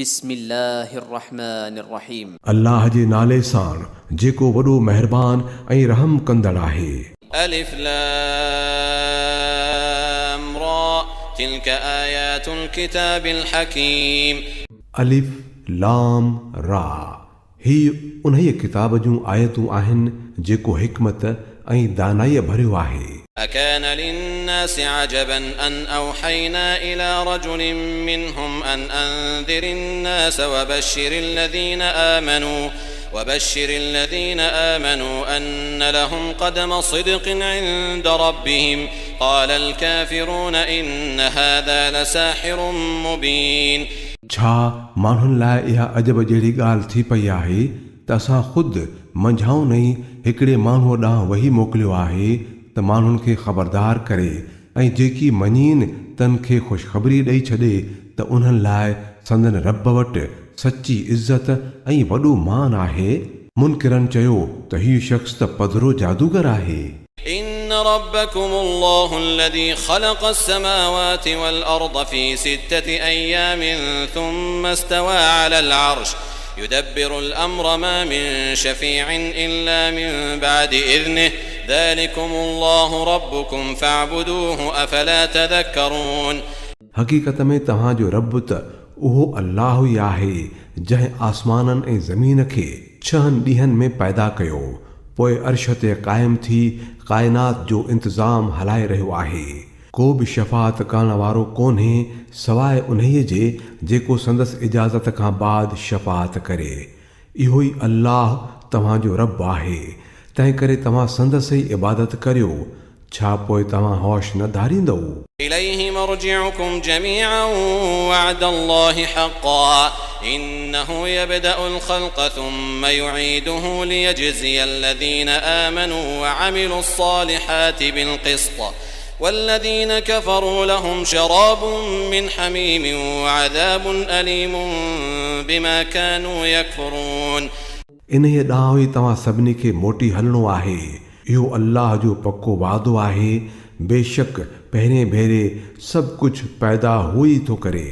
बिस्मिल्लाहिर्रहमानिर्रहीम। अल्लाह जे नाले सां जेको वॾो महिरबान ऐं रहम कंदड़ आहे। अलिफ लाम रा तिल्क आयातुल किताबिल हकीम। अलिफ लाम रा ही उन्हीअ किताब जूं आयतूं आहिनि जेको हिकमत ऐं दानाईअ भरियो आहे। अकान लिन्नास अजबन अन औहैना इला रजुलिन मिनहुम अन अंदिरिन्नास وبشر الذين آمنوا أن لهم قدم صدق عند ربهم قال الكافرون إن هذا لساحر مبين। छा माण्हुनि लाइ इहा अजब जहिड़ी ॻाल्हि थी पई आहे त असां ख़ुदि मंझाऊं नई हिकिड़े माण्हूअ ॾांहुं वही मोकिलियो आहे त माण्हुनि खे ख़बरदार करे ऐं जेकी मञीन तन खे ख़ुशख़बरी ॾेई छॾे त उन्हनि लाइ संदन रब वटि सची इज़त ऐं वॾो मान आहे। मुनकिरनि चयो त हीउ शख़्स त पधरो जादूगर आहे। إن ربكم الله الذي خلق السماوات والأرض في 6 أيام ثم استوى على العرش يدبر الأمر ما من شفيع إلا من بعد إذنه ذلكم الله ربكم فاعبدوه أفلا تذكرون। हक़ीक़त में तव्हांजो रब त उहो अल्लाह ई आहे जंहिं आसमाननि ऐं ज़मीन खे 6 ॾींहंनि में पैदा कयो पोइ अर्श ते क़ाइम थी काइनात जो इंतज़ाम हलाए रहियो आहे। को बि शफ़ाअत करण वारो कोन्हे सवाइ उन्हीअ जे जेको संदसि इजाज़त खां बाद शफ़ाअत करे। इहो ई अल्लाह तव्हांजो रब आहे तंहिं करे तव्हां संदसि ई इबादत करियो। छा पोइ तव्हां होश न धारींदव? إليه مرجعكم جميعا وعد الله حقا إنه يبدأ الخلق ثم يعيده ليجزي الذين آمنوا وعملوا الصالحات بالقسط والذين كفروا لهم شراب من حميم وعذاب أليم بما كانوا يكفرون। इन्हीअ ॾांहुं ई तव्हां सभिनी खे मोटी हलणो आहे। इहो अल्लाह जो पको वादो आहे। बेशक पहिरें भेरे सभु कुझु पैदा हो ई थो करे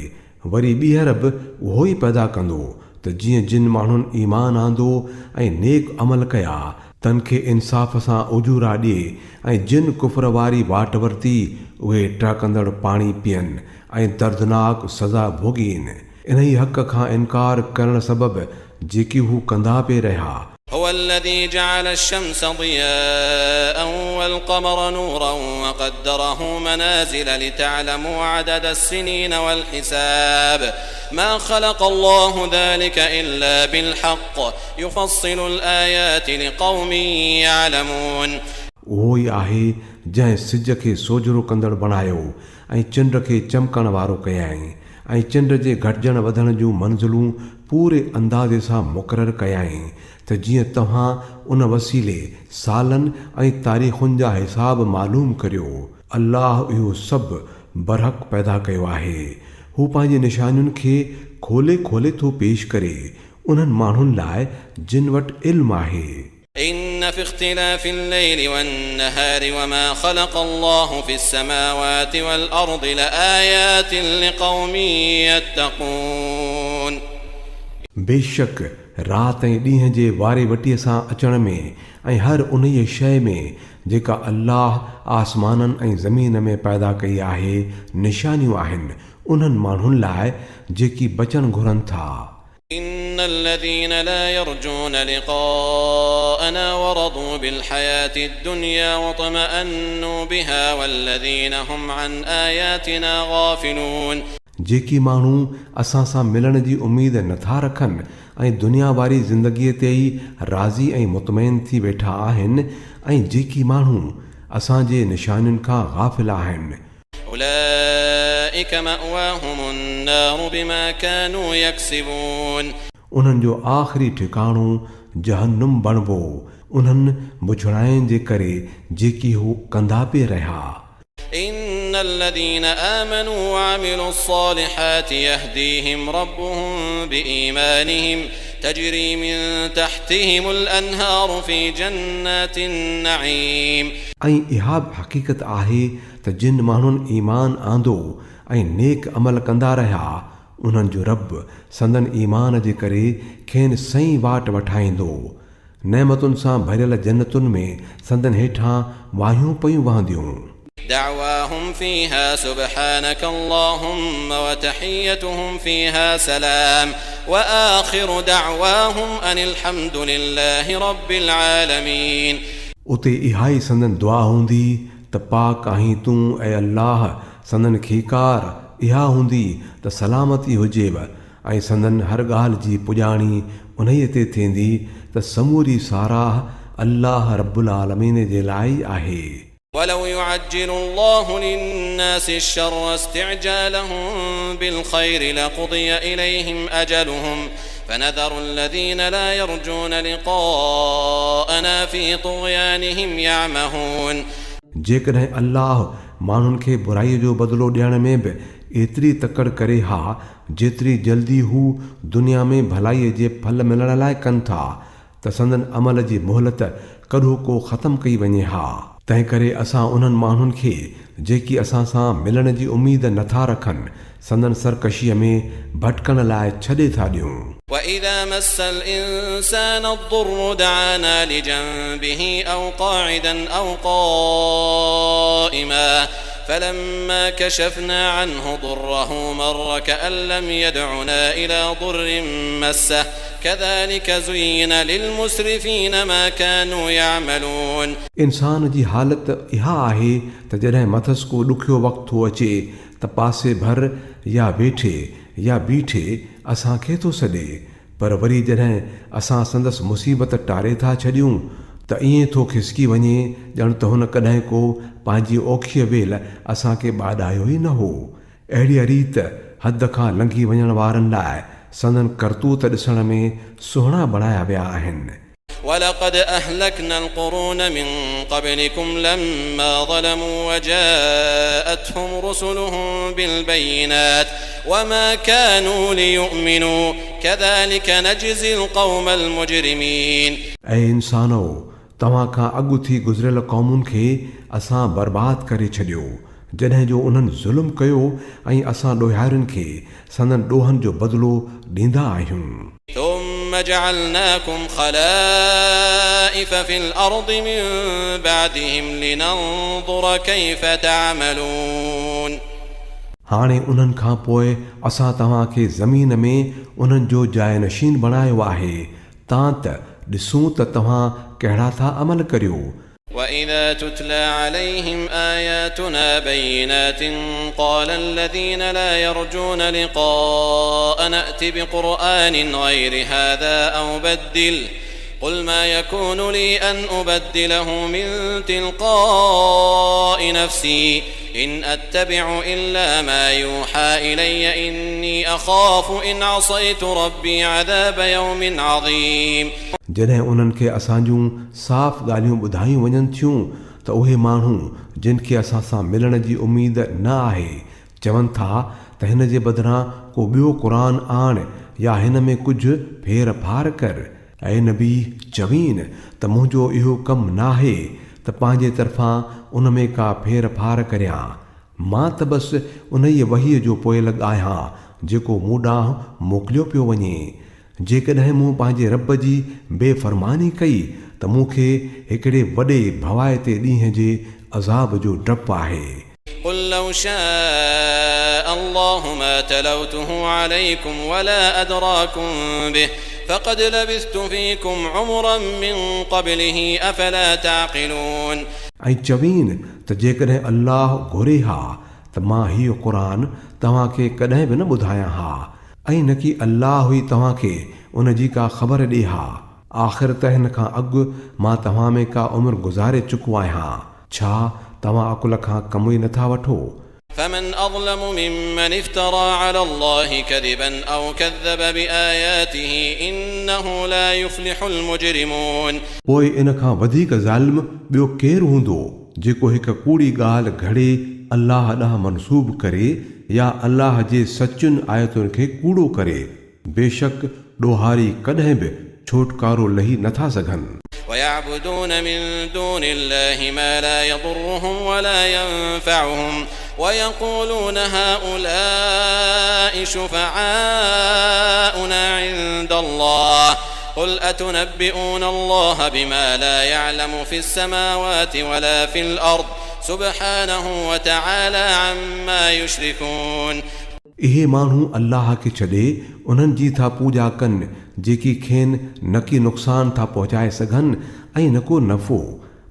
वरी ॿीहर बि उहो ई पैदा कंदो त जीअं जिन माण्हुनि ईमान आंदो ऐं नेक अमल कया तन खे इंसाफ़ सां उजूरा ॾिए ऐं जिन कुफर वारी वाट वरिती उहे टहिकंदड़ पाणी पीअनि ऐं दर्दनाक सज़ा भोॻीनि। इन्ही हक़ खां इनकार करण सबबि जेकी हू कंदा पिए रहिया। هو الذي جعل الشمس ضياء والقمر نورا وقدره منازل لتعلموا عدد السنين والحساب ما خلق الله ذلك إلا بالحق يفصل الآيات لقوم يعلمون। उहो ई आहे जंहिं सिज खे सोजरो कंदड़ बणायो ऐं चंड खे चमकण वारो कयाई ऐं चंड जे घटिजण वधण जूं मंज़िलूं पूरे अंदाज़े सां मुक़ररु कयाई त जीअं तव्हां उन वसीले सालनि ऐं तारीख़ुनि जा हिसाब मालूम करियो। अल्लाह इहो सभु बरहक पैदा कयो आहे। हू पंहिंजी निशानियुनि खे खोले खोले थो पेश करे उन्हनि माण्हुनि लाइ जिन वटि इल्मु आहे। إن في اختلاف الليل والنهار وما خلق الله في السماوات والأرض لآيات لقوم يتقون। बेशक रात ऐं ॾींहं जे वारे वटीअ सां अचण में ऐं हर उन्हीअ शइ में जेका अल्लाह आसमाननि ऐं ज़मीन में पैदा कई आहे निशानियूं आहिनि उन्हनि माण्हुनि लाइ जेकी बचण घुरनि था। إن الذين لا يرجون لقاءنا ورضوا بالحياة الدنيا واطمأنوا بها والذين هم عن آياتنا غافلون। जेकी माण्हू असां सां मिलण जी उमेद नथा रखनि ऐं दुनिया वारी ज़िंदगीअ ते ई राज़ी ऐं मुतमइन थी वेठा आहिनि ऐं जेकी माण्हू असांजे निशानियुनि खां गाफ़िल आहिनि أولئك مأواهم النار بما كانوا يكسبون। उन्हनि जो आख़िरी ठिकाणो जहन्नुम बणिबो उन्हनि बुछड़ाइनि जे करे जेकी हू कंदा पिए रहिया। إن الذين آمنوا وعملوا الصالحات يهديهم ربهم بإيمانهم تجري من تحتهم الأنهار في جنات النعيم। ऐं इहा बि हक़ीक़त आहे त जिन माण्हुनि ईमान आंदो ऐं नेक अमल कंदा रहिया उन्हनि जो रब संदन ईमान जे करे खेनि सही वाट वठाईंदो। नेमतुनि सां भरियल जन्नतुनि में संदन हेठां वाहियूं पयूं वहंदियूं। دعواهم فيها سبحانك اللهم وتحيتهم فيها سلام وآخر دعواهم أن الحمد لله رب العالمين. उते इहा ई संदन दुआ हूंदी त पाक आहीं तूं ऐं अल्लाह। संदन खीकार इहा हूंदी त सलामती हुजेव ऐं संदन हर ॻाल्हि जी पुॼाणी उन्हीअ ते थींदी त समूरी साराह अल्लाह रब्बुल आलमीन जे लाइ आहे। ولو يعجل الله للناس الشر استعجالهم بالخير لقضي إليهم أجلهم فنذر الذين لا يرجون لقاءنا في طغيانهم يعمهون. जेकॾहिं अल्लाह माण्हुनि खे बुराईअ जो बदिलो ॾियण में बि एतिरी तकड़ करे हा जेतिरी जल्दी हू दुनिया में भलाईअ जे फल मिलण लाइ कनि था त संदन अमल जी मोहलत कॾो को ख़तमु कई वञे हा। तंहिं करे असां उन्हनि माण्हुनि खे जेकी असां सां मिलण जी उमेद नथा रखनि संदन सरकशीअ में भटकण लाइ छॾे था ॾियूं। وإذا مس الإنسان الضر دعانا لجنبه أو قاعدا أو قائما فلما كشفنا عنه ضره مر كأن لم يدعنا إلى ضر مسه كذلك زين للمسرفين ما كانوا يعملون. इंसान जी हालत इहा आहे त जॾहिं मथस को ॾुखियो वक़्तु थो अचे त पासे भर या वेठे या बीठे असांखे थो सॾे, पर वरी जॾहिं असां संदसि मुसीबत टारे था छॾियूं त ईअं थो खिसकी वञे ॼण त हुन कॾहिं को पंहिंजी औखीअ वेल असांखे ॿाॾायो ई न हो। अहिड़ी रीत हद खां लंघी वञण वारनि लाइ संदन करतूत ॾिसण में सुहिणा बणाया विया आहिनि। ولقد أهلكنا القرون من قبلكم لما ظلموا وجاءتهم رسلهم بالبينات وما كانوا ليؤمنوا كذلك نجزي القوم المجرمين. ऐं इंसानो तव्हां खां अॻु थी गुज़िरियल क़ौमुनि खे असां बर्बाद करे छॾियो जॾहिं जो उन्हनि ज़ुल्म कयो ऐं असां ॾोहारियुनि खे संदन ॾोहनि जो बदिलो ॾींदा आहियूं। ثم جعلناكم خلائف في الأرض من بعدهم لننظر كيف تعملون. हाणे उन्हनि खां पोइ असां तव्हांखे ज़मीन में उन्हनि जो जायनशीन बणायो आहे तां त ॾिसूं त तव्हां कहिड़ा था अमल करियो। وإذا تتلى عليهم آياتنا بينات قال الذين لا يرجون لقاء نأت بقرآن غير هذا أو بدل قل ما يكون لي أن أبدله من تلقاء نفسي إن أتبع إلا ما يوحى إلي إني أخاف إن عصيت ربي عذاب يوم عظيم. जॾहिं उन्हनि खे असांजूं साफ़ ॻाल्हियूं ॿुधायूं वञनि थियूं त उहे माण्हू जिन खे असां सां मिलण जी उमेद न आहे चवनि था त हिन जे बदिरां को ॿियो क़ुर आण या हिन में कुझु फेर फार कर। ऐं नबी चवीन त मुंहिंजो इहो कमु नाहे त पंहिंजे तरफ़ां उन में का फेर फार करियां। मां त बसि उन ई वहीअ जो पोयल आहियां जेको मूं ॾांहुं मोकिलियो पियो वञे। जेकॾहिं मूं पंहिंजे रब जी बेफ़रमानी कई त मूंखे हिकिड़े वॾे भवाइते ॾींहं जे अज़ाब जो डपु आहे। قل لو شاء الله ما تلوته عليكم ولا أدراكم به فقد لبثت فيكم عمرا من قبله أفلا تعقلون. ऐं चवीन त जेकॾहिं अल्लाह घुरे हा त मां हीउ क़ुर तव्हांखे कॾहिं बि न ॿुधायां हा ऐं न की अल्लाह ई तव्हांखे उन जी का ख़बर ॾे हा। आख़िर त हिन खां अॻु मां तव्हां में का उमिरि गुज़ारे चुको आहियां। छा तव्हां अकुल खां कमु ई नथा वठो؟ فمن أظلم ممن افترى على الله كذبا أو كذب بآياته إنه لا يفلح المجرمون. पोइ इन खां वधीक ज़ालिम ॿियो केरु हूंदो जेको हिकु कूड़ी ॻाल्हि घड़े अल्लाह ॾांहुं मनसूब करे या अल्लाह जे सचुनि आयतुनि खे कूड़ो करे। बेशक ॾोहारी कॾहिं बि छोटकारो लही नथा सघनि। ويعبدون من دون الله ما لا يضرهم ولا ينفعهم ويقولون هؤلاء شفعاؤنا عند الله قل أتنبئون الله بما لا يعلم في السماوات ولا في الأرض سبحانه وتعالى عما يشركون. इहे माण्हू अल्लाह खे छॾे उन्हनि जी था पूॼा कनि जेकी खेनि न की नुक़सान था पहुचाए सघनि ऐं न को नफ़ो,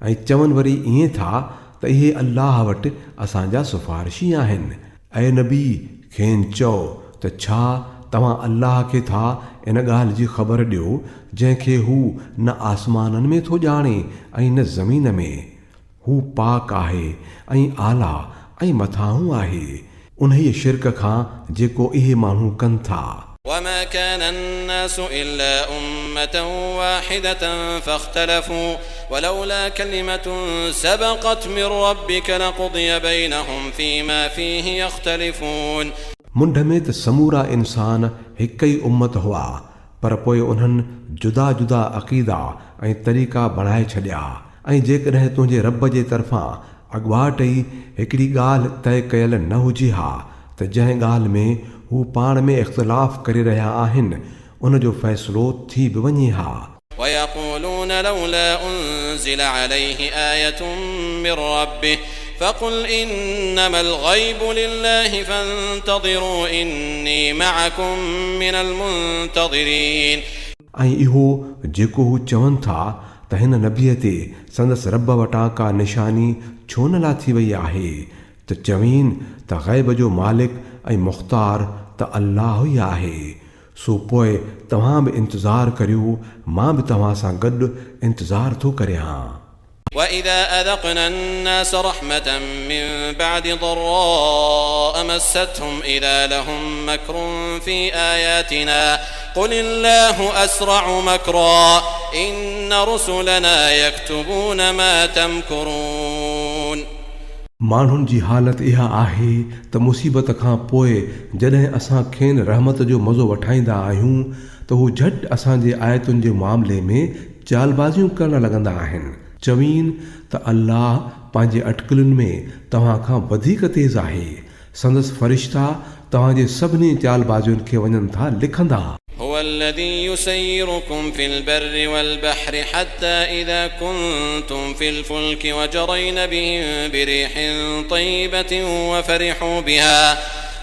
ऐं चवनि वरी ईअं था त इहे अल्लाह वटि असांजा सिफ़ारिशी आहिनि. ऐं नबी खेनि चओ त छा तव्हां अल्लाह खे था इन ॻाल्हि जी ख़बर ॾियो जंहिंखे हू न आसमाननि में थो ॼाणे ऐं न ज़मीन में. हू पाक आहे ऐं आला ऐं मथां आहे उन्हीअ शिरक खां जेको इहे माण्हू कनि था. وما كان الناس إلا أمة واحدة فاختلفوا ولولا كلمة سبقت من ربك لقضي بينهم فيما فيه يختلفون. मुंड में त समूरा इंसान हिक ई उम्मत हुआ, पर पोइ उन्हनि जुदा जुदा अक़ीदा ऐं तरीक़ा बणाए छॾिया. ऐं जेकॾहिं तुंहिंजे रब जे तरफ़ां अॻुवाट ई हिकिड़ी ॻाल्हि तय कयल न हुजे हा त जंहिं ॻाल्हि में हू पाण में इख़्तिलाफ़ करे रहिया आहिनि उन जो फ़ैसिलो थी बि वञे हा. ويقولون لولا أنزل عليه آية من ربه فقل إنما الغيب لله فانتظروا إني معكم من المنتظرين. ऐं इहो जेको हू चवनि था त हिन नबीअ ते संदसि रब वटां का निशानी छो न लाथी वई आहे त चवीन त ग़ैब जो मालिक ऐं मुख़्तार त अल्लाह ई आहे. सो पोइ तव्हां बि इंतज़ारु करियो, मां बि तव्हां सां गॾु इंतज़ारु थो करियां. وإذا أذقنا الناس رحمة من بعد ضراء مستهم إذا لهم مكر في آياتنا قل الله أسرع مكرا إن رسلنا يكتبون ما تمكرون. माण्हुनि जी हालत इहा आहे त मुसीबत खां पोइ जॾहिं असां खेनि रहमत जो मज़ो वठाईंदा आहियूं त हू झटि असांजे आयतुनि जे मामले में चालबाज़ियूं करणु लॻंदा आहिनि. चवीन त अल्लाह पंहिंजे अटकलुनि में तव्हां खां वधीक तेज़ आहे. संदसि फ़रिश्ता तव्हांजे सभिनी चालबाज़ियुनि खे वञनि था लिखंदा. هو الذي يسيركم في البر والبحر حتى إذا كنتم في الفلك وجرين بهم بريح طيبة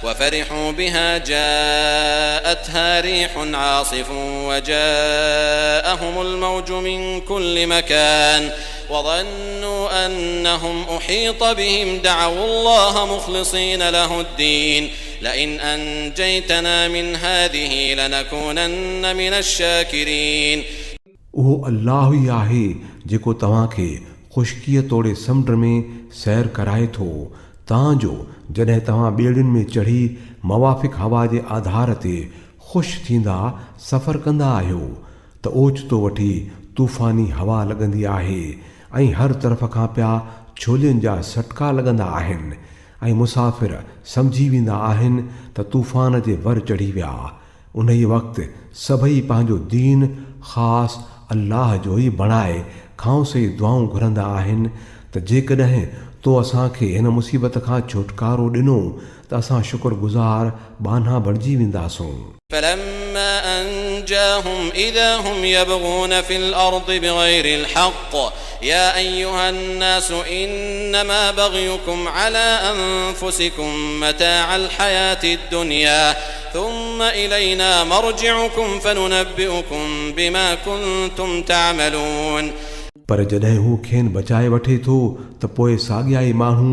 وفرحوا بها جاءتها ريح عاصف وجاءهم الموج من كل مكان وظنوا أنهم أحيط بهم دعوا الله مخلصين له الدين لئن أنجيتنا من هذه لنكونن من الشاكرين. उहो अल्लाह ई आहे जेको तव्हांखे ख़ुश्कीअ तोड़े समुंड में सैर कराए थो तांजो जॾहिं तव्हां ॿेड़ियुनि में चढ़ी मवाफ़िक हवा जे आधार ते ख़ुशि थींदा सफ़र कंदा आहियो त ओचितो वठी तूफ़ानी हवा लॻंदी आहे ऐं हर तरफ़ खां पिया छोलियुनि जा सटका लॻंदा आहिनि ऐं मुसाफ़िर सम्झी वेंदा आहिनि त तूफ़ान जे वर चढ़ी विया. उन ई वक़्तु सभई पंहिंजो दीन ख़ासि अल्लाह जो ई बणाए खांसे दुआऊं घुरंदा आहिनि त जेकॾहिं तो असांखे हिन मुसीबत खां छुटकारो ॾिनो त असां शुक्रगुज़ार बाना बणिजी वेंदासूं. فلما أنجاهم إذا هم يبغون في الأرض بغير الحق يا أيها الناس إنما بغيكم على أنفسكم متاع الحياة الدنيا ثم إلينا مرجعكم فننبئكم بما كنتم تعملون. पर जॾहिं हू खेनि बचाए वठे थो त पोइ साॻियाई माण्हू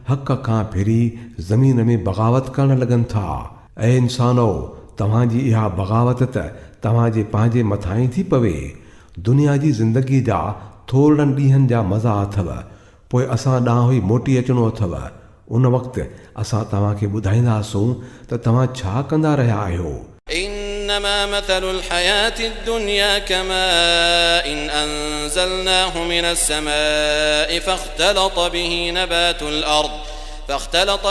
हक़ खां फिरी ज़मीन में बग़ावत करणु लॻनि था. ऐं इंसानो तव्हांजी इहा बग़ावत त तव्हांजे पंहिंजे मथां ई थी पवे. दुनिया जी ज़िंदगी जा थोरनि ॾींहंनि जा मज़ा अथव, पोइ असां ॾांहुं ई मोटी अचिणो अथव. उन वक़्तु असां तव्हांखे ॿुधाईंदासूं त तव्हां छा कंदा रहिया आहियो. إنما مثل الحياة الدنيا كماء إن أنزلناه من السماء فاختلط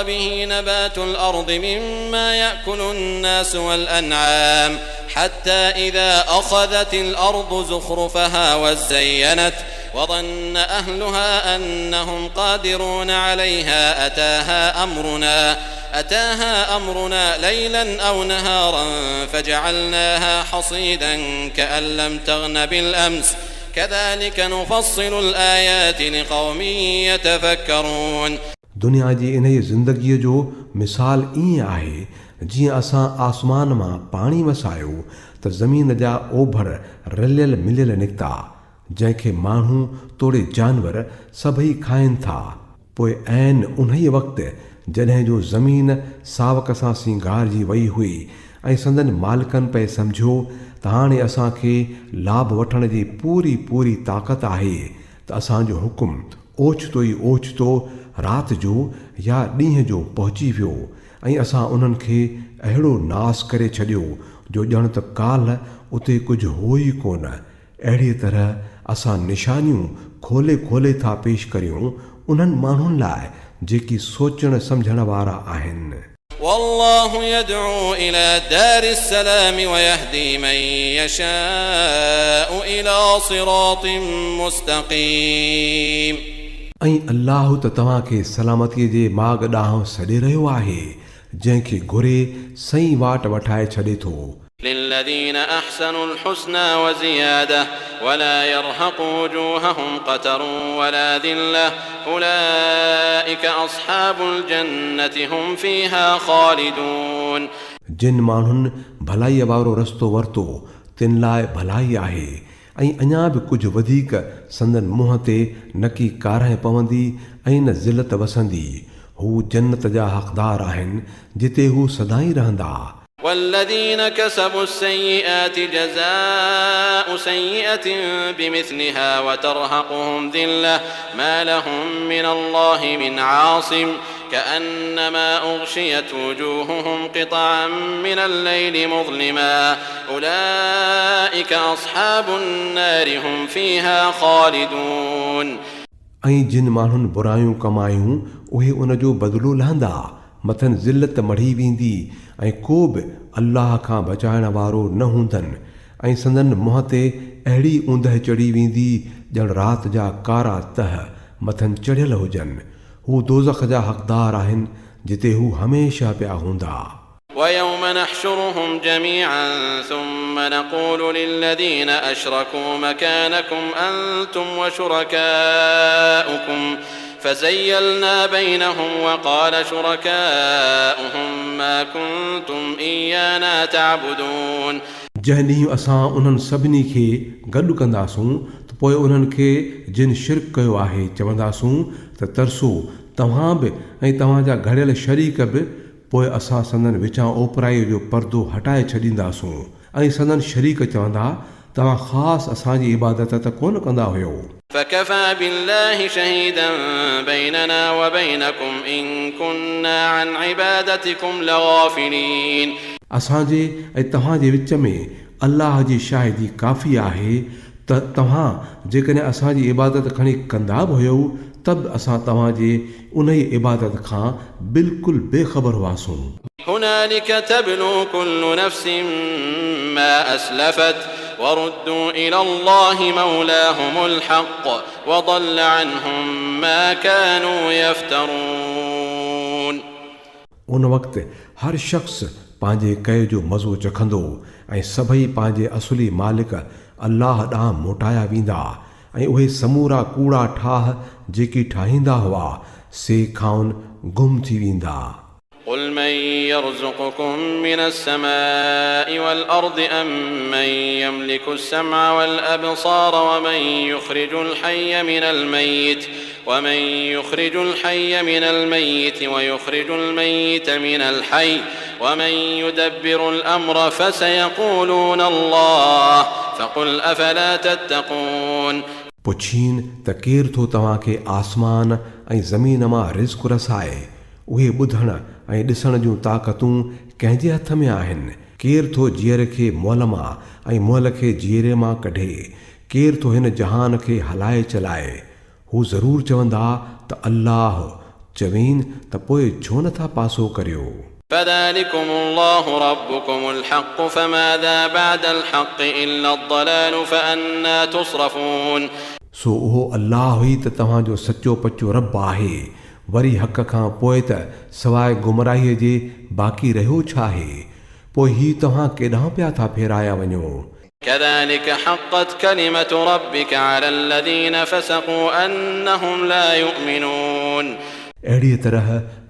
به نبات الأرض مما يأكل الناس والأنعام حتى إذا أخذت الأرض زخرفها وظن أهلها أنهم قادرون عليها أتاها أمرنا ليلا أو نهارا فجعلناها حصيدا كأن لم تغن بالأمس كذلك نفصل الآيات لقوم يتفكرون. दुनिया जी इन ज़िंदगीअ जो मिसाल ईअं आहे जीअं असां आसमान मां पाणी वसायो त ज़मीन जा ओभर रलियल मिलियल निकिता जंहिंखे माण्हू तोड़े जानवर सभई खाइनि था। पोइ ऐन उन्हीअ वक़्तु जॾहिं जो ज़मीन सावक सां सिंगारजी वई हुई ऐं संदन मालिकनि पे सम्झो त हाणे असांखे लाभ वठण जी पूरी पूरी ताक़त आहे त असांजो हुकुम ओचितो ई ओचितो राति जो या ॾींहं जो पहुची वियो ऐं असां उन्हनि खे अहिड़ो नास करे छॾियो जो ॼण त काल्ह उते कुझु हो ई कोन। अहिड़ीअ तरह असां निशानियूं खोले खोले था पेश करियूं उन्हनि माण्हुनि लाइ जेकी सोचण सम्झण वारा आहिनि। والله يدعو إلى دار السلام ويهدي من يشاء إلى صراط مستقيم. ऐं अल्लाह त तव्हांखे सलामतीअ जे माॻ ॾांहुं सॾे रहियो आहे जंहिंखे घुरे सही वाट वठाए छॾे थो। للذين أحسنوا الحسنى وزيادة ولا يرهق وجوههم قتر ولا ذلة أولئك أصحاب الجنة هم فيها خالدون. जिन माण्हुनि भलाईअ वारो रस्तो वरितो तिन लाइ भलाई आहे ऐं अञा बि कुझु वधीक संदन मुंहं ते नकी कारां पवंदी ऐं न ज़िलत वसंदी। हू जन्नत जा हक़दार आहिनि जिते हू सदाई रहंदा। والذين كسبوا السيئات جزاء سيئة بمثلها وترهقهم ذلة ما لهم من الله من عاصم كأنما أغشيت وجوههم قطعا من الليل مظلما أولئك أصحاب النار هم فيها خالدون. ऐं जिन माण्हुनि बुरायूं कमायूं उहे उन जो बदिलो लहंदा मथनि ज़िलत मढ़ी वेंदी ऐं को बि अल्लाह खां बचाइण वारो न हूंदनि ऐं संदन मुंहं ते अहिड़ी ऊंदहि चढ़ी वेंदी ॼण राति जा कारा तह मथनि चढ़ियल हुजनि। हू दोज़ख जा हक़दार आहिनि जिते हू हमेशह पिया हूंदा। ويوم نحشرهم جميعا ثم نقول للذين أشركوا مكانكم أنتم وشركاؤكم فزيلنا بينهم وقال شركاؤهم ما كنتم إيانا تعبدون. जंहिं ॾींहुं असां उन्हनि सभिनी खे गॾु कंदासूं त पोइ उन्हनि खे जिन शिरक कयो आहे चवंदासूं त तरसो तव्हां बि ऐं तव्हांजा घड़ियल शरीक बि। पोइ असां संदन विचां ओपराईअ जो पर्दो हटाए छॾींदासूं ऐं संदन शरीक चवंदा तव्हां ख़ासि असांजी इबादत त कोन कंदा हुयो। فكفى بالله شهيدا بيننا وبينكم إن كنا عن عبادتكم لغافلين. असांजे ऐं तव्हांजे विच में अल्लाह जी शाहिदी काफ़ी आहे त तव्हां जेकॾहिं असांजी इबादत खणी कंदा बि हुयो त बि असां तव्हांजे उन ई इबादत खां बिल्कुलु बेख़बर हुआसीं। هنالك تبلو كل نفس ما أسلفت وردوا إلى الله مولاهم الحق وضل عنهم ما كانوا يفترون. उन वक़्तु हर शख़्स पंहिंजे कए जो मज़ो चखंदो ऐं सभई पंहिंजे असुली मालिक अल्लाह ॾांहुं मोटाया वेंदा ऐं उहे समूरा कूड़ा ठाह जेकी ठाहींदा हुआ से खाउन गुम थी वेंदा। قل من يرزقكم من السماء والأرض أم من يملك السمع والأبصار ومن يخرج الحي من الميت ويخرج الميت من الحي ومن يدبر الأمر فسيقولون الله فقل أفلا تتقون. पुछीन त केरु थो तव्हांखे आसमान ऐं ज़मीन मां रिज़्क़ रसाए। उहे ॿुधण ऐं ॾिसण जूं ताक़तूं कंहिंजे हथ में आहिनि। केरु थो जीअर खे मुअल मां ऐं मुअल खे जीअरे मां कढे। केरु थो हिन जहान खे हलाए चलाए। हू ज़रूरु चवंदा त अल्लाह। चवीन त पोइ छो नथा पासो करियो। فذلكم الله ربكم الحق فماذا بعد الحق إلا الضلال فأنا تصرفون. सो उहो अल्लाह ई त तव्हांजो सचो पचो रब आहे। वरी हक़ खां पोइ त सवाइ गुमराहीअ जे बाक़ी रहियो छा आहे? पोइ ही तव्हां केॾांहुं पिया था फेराया वञो? كذلك حقت كلمة ربك على الذين فسقوا أنهم لا يؤمنون। अहिड़ीअ तरह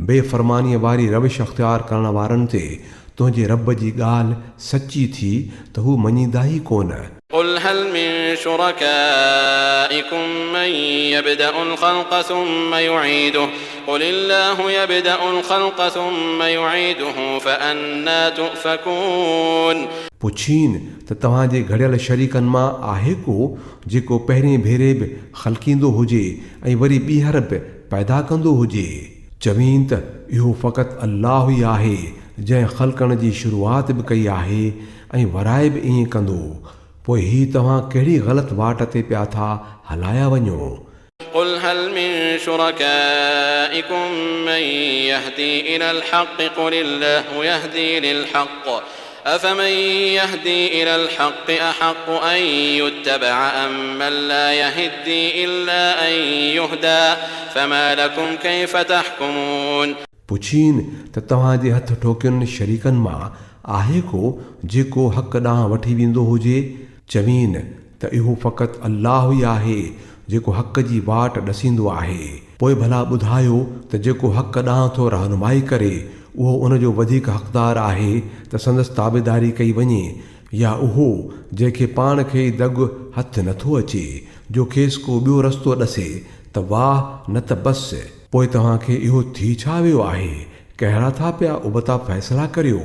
बेफ़रमानीअ वारी रविश अख़्तियार करण वारनि ते तुंहिंजे रब जी ॻाल्हि सची थी त हू मञींदा ई कोन। قل هل من شركائكم من يبدأ الخلق ثم يعيده قل الله يبدأ الخلق ثم يعيده فأنى تؤفكون। पुछीन त तव्हांजे घड़ियल शरीकनि मां आहे को जेको पहिरें भेरे बि ख़लकींदो हुजे ऐं वरी ॿीहर बि पैदा कंदो हुजे? चवीन त इहो फ़क़ति अल्लाह ई आहे जंहिं ख़लक़ण जी शुरूआत बि कई आहे ऐं वराए बि ईअं कंदो। पोइ ही तव्हां कहिड़ी ग़लति वाट ते पिया था हलाया वञो? قل هل من شركائكم من يهدي إلى الحق قل الله يهدي للحق أفمن يهدي إلى الحق أحق أن يتبع أم من لا يهدي إلا أن يهدى فما لكم كيف تحكمون। पुछीन त तव्हांजे हथ ठोकियुनि शरीकनि मां आहे को जेको हक़ ॾांहुं वठी वेंदो हुजे? चवीन त इहो फ़क़ति अल्लाह ई आहे जेको हक़ जी वाट ॾसींदो आहे। पोइ भला ॿुधायो त जेको हक़ ॾांहुं थो रहनुमाई करे उहो उनजो वधीक हक़दार आहे त संदसि ताबेदारी कई वञे, या उहो जंहिंखे पाण खे दॻु हथ नथो अचे जो खेसि को ॿियो रस्तो ॾसे त वाह न त बसि। पोइ तव्हांखे इहो थी छा वियो आहे? कहिड़ा था पिया उबता फ़ैसिला करियो?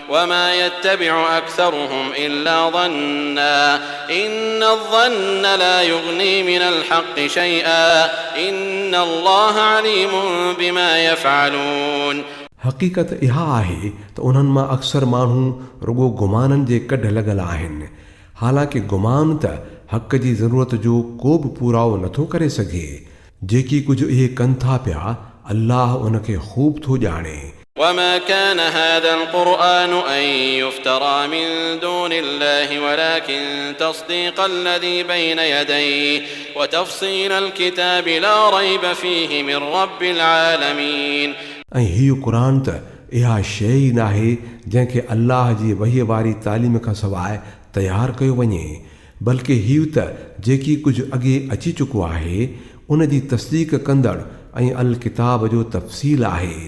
وما يتبع أكثرهم إلا ظنا إن الظن لا يغني من الحق شيئا إن الله عليم بما يفعلون। हक़ीक़त इहा आहे त उन्हनि मां अक्सर माण्हू रुगो गुमाननि जे कढ लॻल आहिनि। हालांकि गुमान त हक़ जी ज़रूरत जो को बि पूराओ नथो करे सघे। जेकी कुझु इहे कनि था पिया अल्लाह उनखे ख़ूब थो ॼाणे। وما كان هذا القرآن أن يفترى من دون الله ولكن تصديق الذي بين يديه وتفصيل الكتاب لا ريب فيه من رب العالمين। ऐं हीउ क़ुरान त इहा शइ ई नाहे जंहिंखे अल्लाह जी वहीअ वारी तालीम खां सवाइ तयारु कयो वञे, बल्कि हीउ त जेकी कुझु अॻे अची चुको आहे उन जी तस्दीक कंदड़ ऐं अल किताब जो तफ़सील आहे।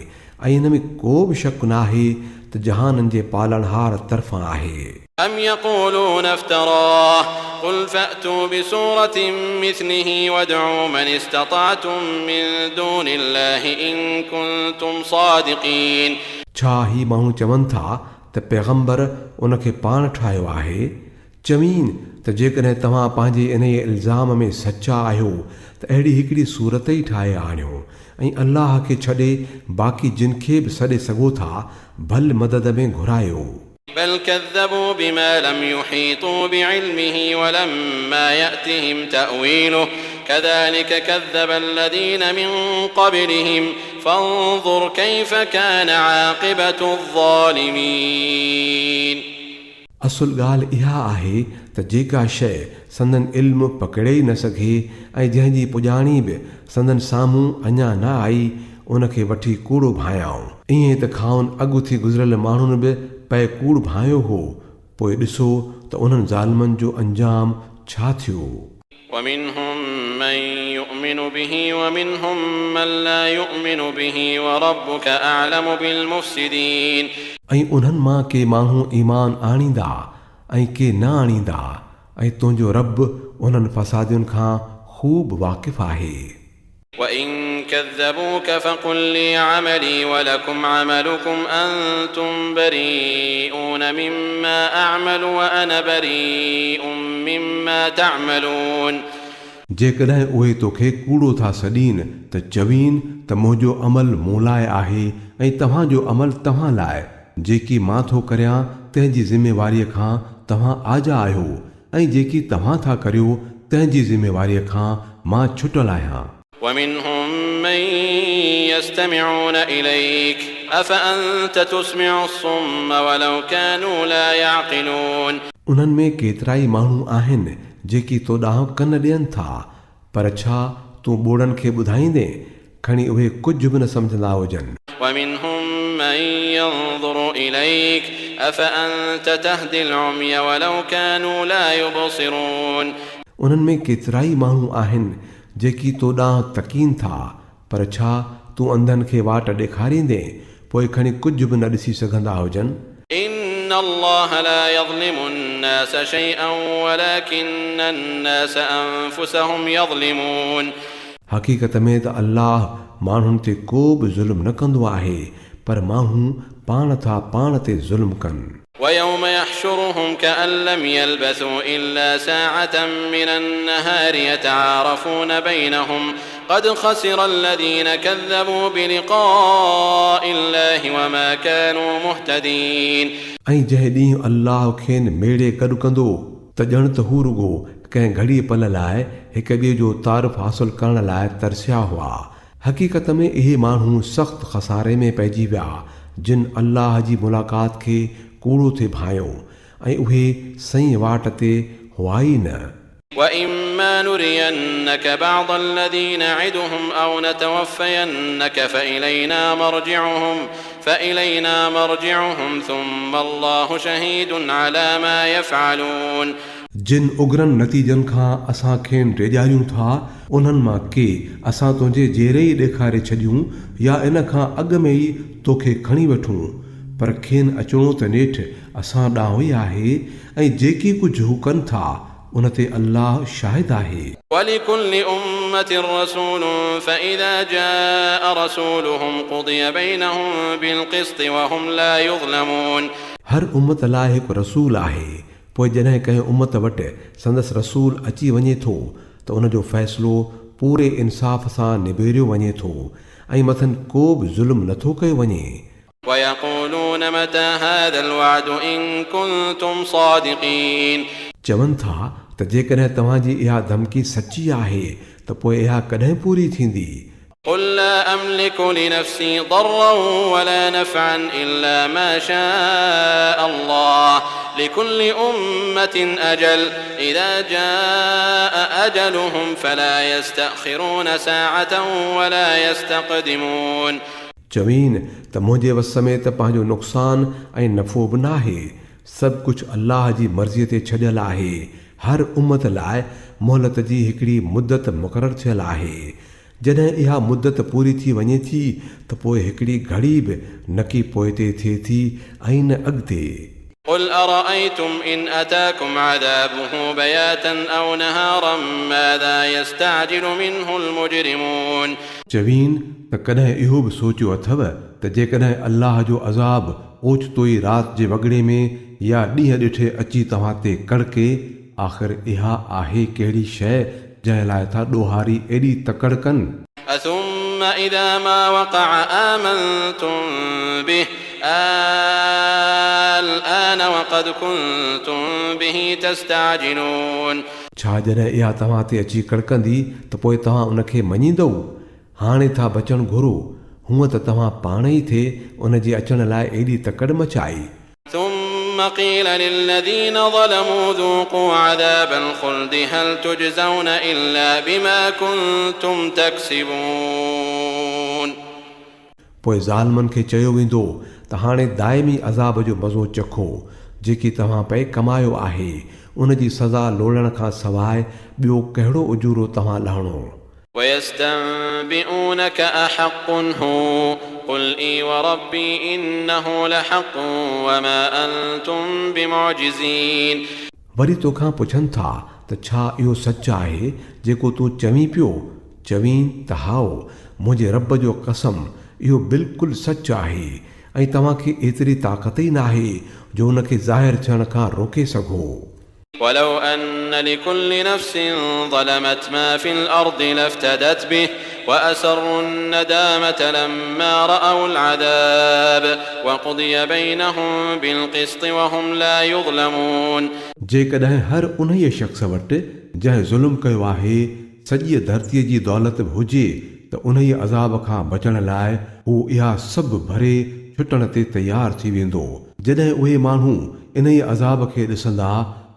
ऐं इन में को बि शक नाहे त जहाननि जे पालणहार तरफ़ां आहे। أم يقولون افتراه قل فأتوا بسورة مثله وادعوا من استطعتم من دون الله إن كنتم صادقين। छा ही माण्हू चवनि था त पैगंबर उनखे पाण ठाहियो आहे? चवीन त जेकॾहिं तव्हां पंहिंजे इन इल्ज़ाम में सचा आहियो त अहिड़ी हिकिड़ी सूरत ई ठाहे आणियो ऐं अल्लाह खे छॾे बाक़ी जिन खे बि सॾे सघो था भल मदद में घुरायो। بل كذبوا بما لم يحيطوا بعلمه ولما يأتهم تأويله كذلك كذب الذين من قبلهم فانظر كيف كان عاقبة الظالمين। असुल ॻाल्हि इहा आहे त जेका शइ संदन इल्मु पकिड़े ई न सघे ऐं जंहिंजी पुॼाणी बि संदन साम्हूं अञा न आई उनखे वठी कूड़ो भायाऊं। ईअं त खाउन अॻु थी गुज़िरियल माण्हुनि बि पए कूड़ भायो हो। पोइ ॾिसो त उन्हनि ज़ालिमनि जो अंजाम छा थियो। ومنهم من يؤمن به ومنهم من لا يؤمن به وربك أعلم بالمفسدين। ऐं उन्हनि मां के माण्हू ईमान आणींदा ऐं के न आणींदा ऐं तुंहिंजो रब उन्हनि फसादियुनि खां ख़ूब वाक़िफ़ आहे। وإن كذبوك فقل لي عملي ولكم عملكم أنتم بريئون مما أعمل وأنا بريء مما تعملون। जेकॾहिं उहे तोखे कूड़ो था सॾीनि त चवीन त मुंहिंजो अमल मूं लाइ आहे ऐं तव्हांजो अमल तव्हां लाइ। जेकी मां थो करियां तंहिंजी ज़िमेवारीअ खां तव्हां आजा आहियो ऐं जेकी तव्हां था करियो तंहिंजी ज़िमेवारीअ खां मां छुटल आहियां। ومنهم من يستمعون إليك أفأنت تسمع الصم ولو كانوا لا يعقلون। उन्हनि में केतिरा ई माण्हू आहिनि जेकी तो ॾांहुं कन ॾियनि था पर छा तूं ॿोड़नि खे ॿुधाईंदे खणी उहे कुझु बि न सम्झंदा हुजनि। ومنهم من ينظر إليك أفأنت تهدي العمي ولو كانوا لا يبصرون उन्हनि में केतिरा ई माण्हू आहिनि जेकी तो ॾांहुं तकीन था, पर छा तूं अंधनि खे वाट ॾेखारींदे पोइ खणी कुझु बि न ॾिसी सघंदा हुजनि। إن الله لا يظلم الناس شيئا ولكن الناس أنفسهم يظلمون हक़ीक़त में त अल्लाह माण्हुनि ते को बि ज़ुल्म न कंदो आहे, पर माण्हू पाण था पाण ते ज़ुल्म कनि। ويوم يحشرهم كأن لم يلبثوا إلا ساعة من النهار يتعارفون بينهم قد خسر الذين كذبوا بلقاء الله وما كانوا مهتدين ऐं जंहिं ॾींहुं अल्लाह खेनि मेड़े गॾु कंदो त ॼण त हू रुॻो कंहिं घड़ीअ पल लाइ हिक ॿिए जो तारीफ़ हासिल करण लाइ तरसिया हुआ। हक़ीक़त में इहे माण्हू सख़्तु खसारे में पइजी विया जिन अल्लाह जी मुलाक़ात खे कूड़ो थे भायो ऐं उहे सही वाट ते हुआ ई न। وَإِمَّا نُرِيَنَّكَ بَعْضَ الَّذِي نَعِدُهُمْ أَوْ نَتَوَفَّيَنَّكَ فَإِلَيْنَا مَرْجِعُهُمْ ثُمَّ اللَّهُ شَهِيدٌ عَلَى مَا يَفْعَلُونَ जिन उग्रनि नतीजनि खां असां खेनि रेॼारियूं था उन्हनि मां के असां तुंहिंजे जहिड़े ई ॾेखारे छॾियूं या इन खां अॻु में ई तोखे खणी वठूं, पर खेनि अचिणो त नेठि असां ॾांहुं ई आहे ऐं जेकी कुझु हू कनि था उन ते अल्लाह शाहिद आहे। وَلِكُلِّ أُمَّةٍ رَسُولٌ فَإِذَا جَاءَ رَسُولُهُمْ قُضِيَ بَيْنَهُمْ بِالْقِسْطِ وَهُمْ لَا يُظْلَمُونَ हर उम्मत लाइ हिकु रसूल आहे, पोइ जॾहिं कंहिं उम्मत वटि संदसि रसूल अची वञे थो त उनजो फ़ैसिलो पूरे इंसाफ़ सां निबेरियो वञे थो ऐं मथनि को बि ज़ुल्म नथो कयो वञे। وَيَقُولُونَ مَتَى هَذَا الْوَعْدُ إِن كُنتُمْ صَادِقِينَ चवनि था त जेकॾहिं तव्हांजी इहा धमकी सची आहे त पोइ इहा कॾहिं पूरी थींदी। قُل لَّا أَمْلِكُ لِنَفْسِي ضَرًّا وَلَا نَفْعًا إِلَّا مَا شَاءَ اللَّهُ لِكُلِّ أُمَّةٍ أَجَلٌ إِذَا جَاءَ أَجَلُهُمْ فَلَا يَسْتَأْخِرُونَ سَاعَةً وَلَا يَسْتَقْدِمُونَ चवीन त मुंहिंजे वस में त पंहिंजो नुक़सानु ऐं नफ़ो बि नाहे, सभु कुझु अल्लाह जी मर्ज़ीअ ते छॾियल आहे। हर उम्मत लाइ मोहलत जी हिकिड़ी मुदत मुक़ररु थियल आहे। जॾहिं इहा मुदत पूरी थी वञे थी त पोइ हिकिड़ी घड़ी बि न की पोइ ते थिए थी ऐं न अॻिते। قُلْ أَرَأَيْتُمْ إِنْ أَتَاكُمْ عَذَابُهُ بَيَاتًا أَوْ نَهَارًا مَاذَا يَسْتَعْجِلُ مِنْهُ الْمُجْرِمُونَ चवीन त कॾहिं इहो बि सोचियो अथव त जेकॾहिं अल्लाह जो अज़ाब ओचितो ई राति जे वॻड़े में या ॾींहं ॾिठे अची तव्हां ते कड़के, आख़िर इहा आहे कहिड़ी शइ जंहिं लाइ था ॾोहारी एॾी तकड़ कनि। أَثُمَّ إِذَا مَا وَقَعَ آمَنْتُمْ بِهِ الْآنَ وَقَدْ كُنْتُمْ بِهِ تَسْتَعْجِلُونَ छा जॾहिं इहा तव्हां ते अची कड़कंदी त पोइ तव्हां उनखे मञींदव? हाणे था बचणु घुरो, हूअं त तव्हां पाण ई थे उन जे अचण लाइ एॾी तकड़ मचाई। ثُمَّ قِيلَ لِلَّذِينَ ظَلَمُوا ذُوقُوا عَذَابَ الْخُلْدِ هَلْ تُجْزَوْنَ إِلَّا بِمَا كُنْتُمْ تَكْسِبُونَ पोइ ज़ालिमनि खे चयो वेंदो त हाणे दाइमी अज़ाब जो मज़ो चखो जेकी तव्हां पे कमायो आहे, उन जी सज़ा लोड़ण खां सवाइ ॿियो कहिड़ो उजूरो तव्हां लहणो। وَيَسْتَنبِئُونَكَ أَحَقٌّ هُوَ قُلْ إِي وَرَبِّي إِنَّهُ لَحَقٌّ وَمَا أَنْتُمْ بِمُعْجِزِينَ वरी तोखां पुछनि था त छा इहो सच आहे जेको तूं चवीं पियो? चवीं त हाओ, मुंहिंजे रब जो कसम इहो बिल्कुलु सच आहे ऐं तव्हांखे एतिरी ताक़त ई नाहे जो उनखे ज़ाहिर थियण खां रोके सघो। ولو أن لكل نفس ظلمت ما في الأرض لافتدت به وأسروا الندامة لما رأوا العذاب وقضي بينهم بالقسط وهم لا يظلمون जेकॾहिं हर उन्हीअ शख़्स वटि जंहिं ज़ुल्म कयो आहे सॼी धरतीअ जी दौलत बि हुजे त उन्हीअ अज़ाब खां बचण लाइ हू इहा सभु भरे छुटण ते तयारु थी वेंदो। जॾहिं उहे माण्हू इन्हीअ अज़ाब खे ॾिसंदा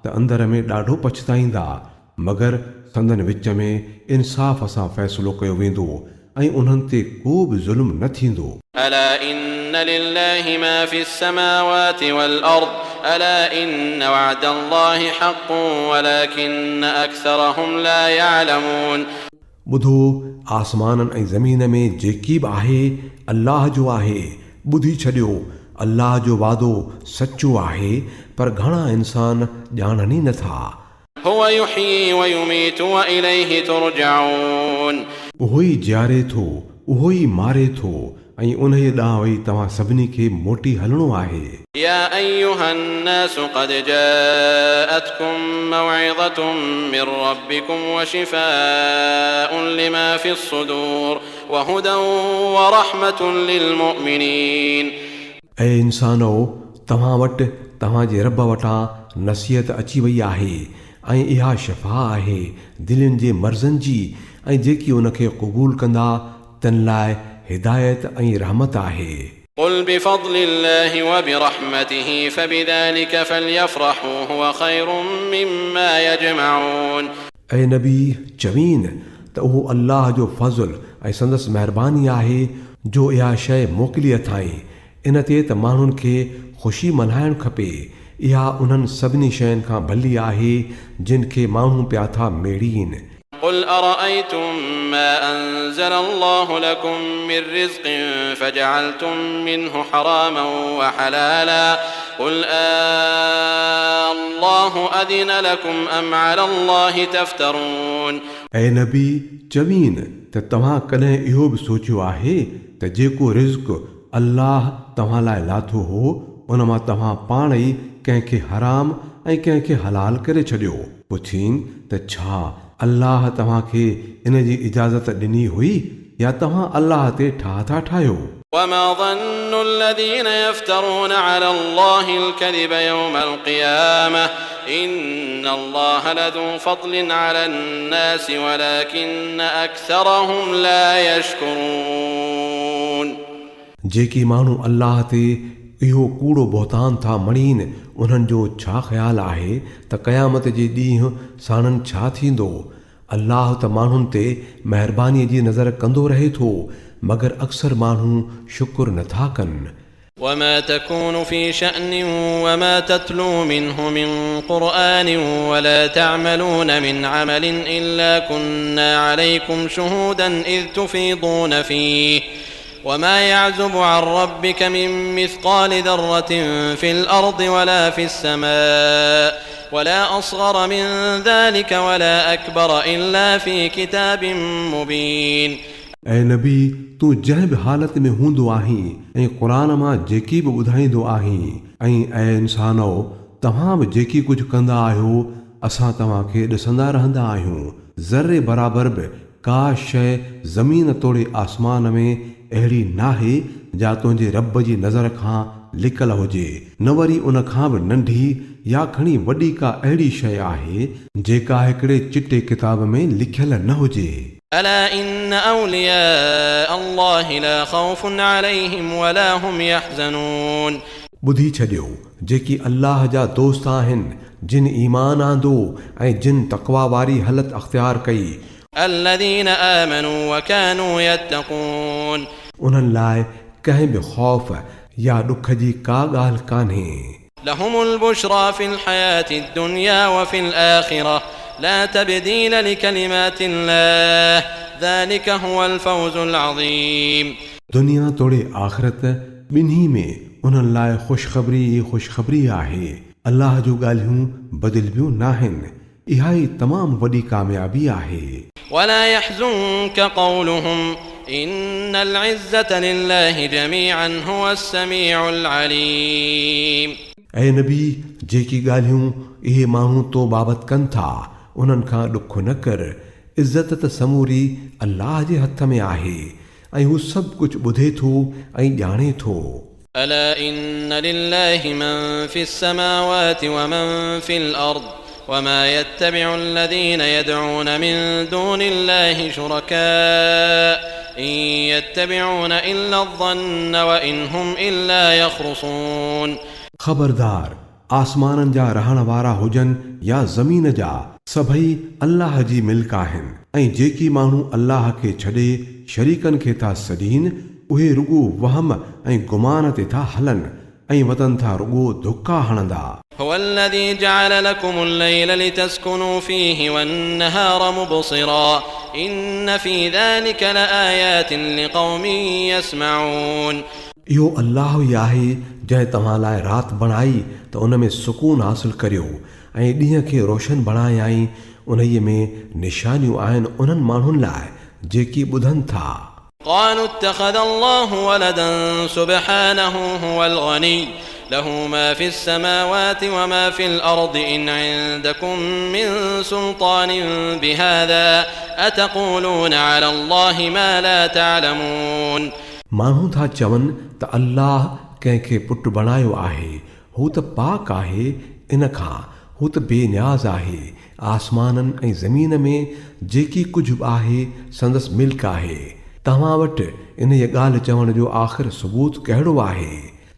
त अंदर में ॾाढो पछताईंदा, मगर संदन विच में इंसाफ़ सां फ़ैसिलो कयो वेंदो ऐं उन्हनि ते को बि ज़ुल्म न थींदो। ألا إن لله ما في السماوات والأرض ألا إن وعد الله حق ولكن أكثرهم لا يعلمون ॿुधो आसमाननि ऐं ज़मीन में जेकी बि आहे अल्लाह जो आहे। ॿुधी छॾियो अल्लाह जो वादो सचो आहे पर घणा इंसान ॼाणनि ई नथा। هو يحيي ويميت وإليه ترجعون उहो ई ॼारे थो उहो ई मारे थो ऐं उन ॾांहुं वई तव्हां सभिनी खे मोटी हलणो आहे। يا أيها الناس قد جاءتكم موعظة من ربكم وشفاء لما في الصدور وهدى ورحمة للمؤمنين ऐं इंसानो तव्हां वटि तव्हांजे रब वटां नसीहत अची वई आहे ऐं इहा शफ़ा आहे दिलनि जे मर्ज़नि जी ऐं जेकी उनखे क़बूल कंदा तन लाइ हिदायत ऐं रहमत आहे। قل بفضل الله وبرحمته فبذلك فليفرحوا هو خير مما يجمعون ऐं नबी चवीन त उहो अल्लाह जो फज़ल ऐं संदसि महिरबानी आहे जो इहा शइ मोकिली अथाईं। इन ते त माण्हुनि खे ख़ुशी मल्हाइणु खपे। इहा उन्हनि सभिनी शयुनि खां भली आहे जिन खे माण्हू पिया था मेड़ीनि। قل أرأيتم ما أنزل الله لكم من رزق فجعلتم منه حراما وحلالا قل الله أذن لكم أم على الله تفترون ऐं नबी चवीन त तव्हां कॾहिं इहो बि सोचियो आहे त जेको रिज़्क़ अल्लाह तव्हां लाइ लाथो हो उन मां तव्हां पाण ई कंहिंखे हराम ऐं कंहिंखे हलाल करे छॾियो। पुछीन त छा अल्लाह तव्हांखे इन जी इजाज़त ॾिनी हुई या तव्हां अल्लाह ते ठाह था ठाहियो। وما ظن الذين يفترون على الله الكذب يوم القيامة إن الله لذو فضل على الناس ولكن أكثرهم لا يشكرون जेकी माण्हू अल्लाह ते इहो कूड़ो बहतान था मणीनि उन्हनि जो छा ख़्यालु आहे त क़यामत जे ॾींहुं साणनि छा थींदो। अल्लाह त माण्हुनि ते महिरबानीअ जी नज़र कंदो रहे थो मगर अक्सर माण्हू शुक्र नथा कनि। وما تكون في شأن وما تتلو منه من قرآن ولا تعملون من عمل إلا كنا عليكم شهودا إذ تفيضون فيه وما يعزب عن ربك من مثقال ذرة في الأرض ولا في السماء ولا أصغر من ذلك ولا أكبر إلا في كتاب مبين ऐं नबी तूं जंहिं बि हालत में हूंदो आहीं ऐं क़ुरान मां जेकी बि ॿुधाईंदो आहीं ऐं इंसानो तव्हां बि जेकी कुझु कंदा आहियो असां तव्हांखे ॾिसंदा रहंदा आहियूं। ज़र्रे बराबर बि का शइ ज़मीन तोड़े आसमान में अहिड़ी नाहे जा तुंहिंजे रब जी नज़र खां लिकल हुजे न वरी उन खां बि नंढी या खणी वॾी का अहिड़ी शइ आहे जेका हिकिड़े चिटे किताब में लिखियल न हुजे। ألا إن أولياء الله لا خوف عليهم ولا هم يحزنون ॿुधी छॾियो जेकी अल्लाह जा दोस्त आहिनि जिन ईमान आंदो ऐं जिन तक़वा वारी हालत अख़्तियार कई الذين آمنوا وكانوا يتقون उन्हनि लाइ कंहिं बि ख़ौफ़ या ॾुख जी का ॻाल्हि कान्हे। لهم البشرى في الحياة الدنيا وفي الآخرة لا تبديل لكلمات الله ذلك هو الفوز العظيم दुनिया तोड़े आख़िरत ॿिन्ही में उन्हनि लाइ ख़ुशख़बरी आहे। अल्लाह जूं ॻाल्हियूं बदिलबियूं नाहिनि। इहा ई तमामु वॾी कामयाबी आहे। ولا يحزنك قولهم إن العزة لله جميعا هو السميع العليم ऐं नबी जेकी ॻाल्हियूं इहे माण्हू तो बाबति कनि था उन्हनि खां ॾुख न कर। इज़त त समूरी अल्लाह जे हथ में आहे ऐं हू सभु कुझु ॿुधे थो ऐं ॼाणे थो। ألا إن لله من في السماوات ومن في الأرض وما يتبع الذين يدعون من دون الله شركاء إن يتبعون إلا الظن وإن هم إلا يخرصون ख़बरदार आसमाननि जा रहण वारा हुजनि या ज़मीन जा सभई अल्लाह जी मिल्क आहिनि ऐं जेकी माण्हू अल्लाह खे छॾे शरीकनि खे था सॾीनि उहे रुॻो वहम ऐं गुमान ते था हलनि ऐं वतन था रुॻो धुका हणंदा। هو الذي جعل لكم الليل لتسكنوا فيه والنهار مبصرا إن في ذلك لآيات لقوم يسمعون। इहो अल्लाह ई आहे जंहिं तव्हां लाइ राति बणाई त उन में सुकून हासिल करियो ऐं ॾींहं खे रोशन बणायाई उन्हीअ में निशानियूं आहिनि उन्हनि माण्हुनि लाइ जेकी ॿुधनि था। قالوا اتخذ الله ولدا سبحانه هو الغني له ما في السماوات وما في الأرض إن عندكم من سلطان بهذا أتقولون على الله ما لا تعلمون। माण्हू था चवनि त अल्लाह कंहिंखे पुटु बणायो आहे, हू त पाक आहे इन खां, हू त बेनियाज़ आहे। आसमाननि ऐं ज़मीन में जेकी कुझु बि आहे संदसि मिल्क आहे। तव्हां वटि इन जी ॻाल्हि चवण जो आख़िर सबूत कहिड़ो आहे?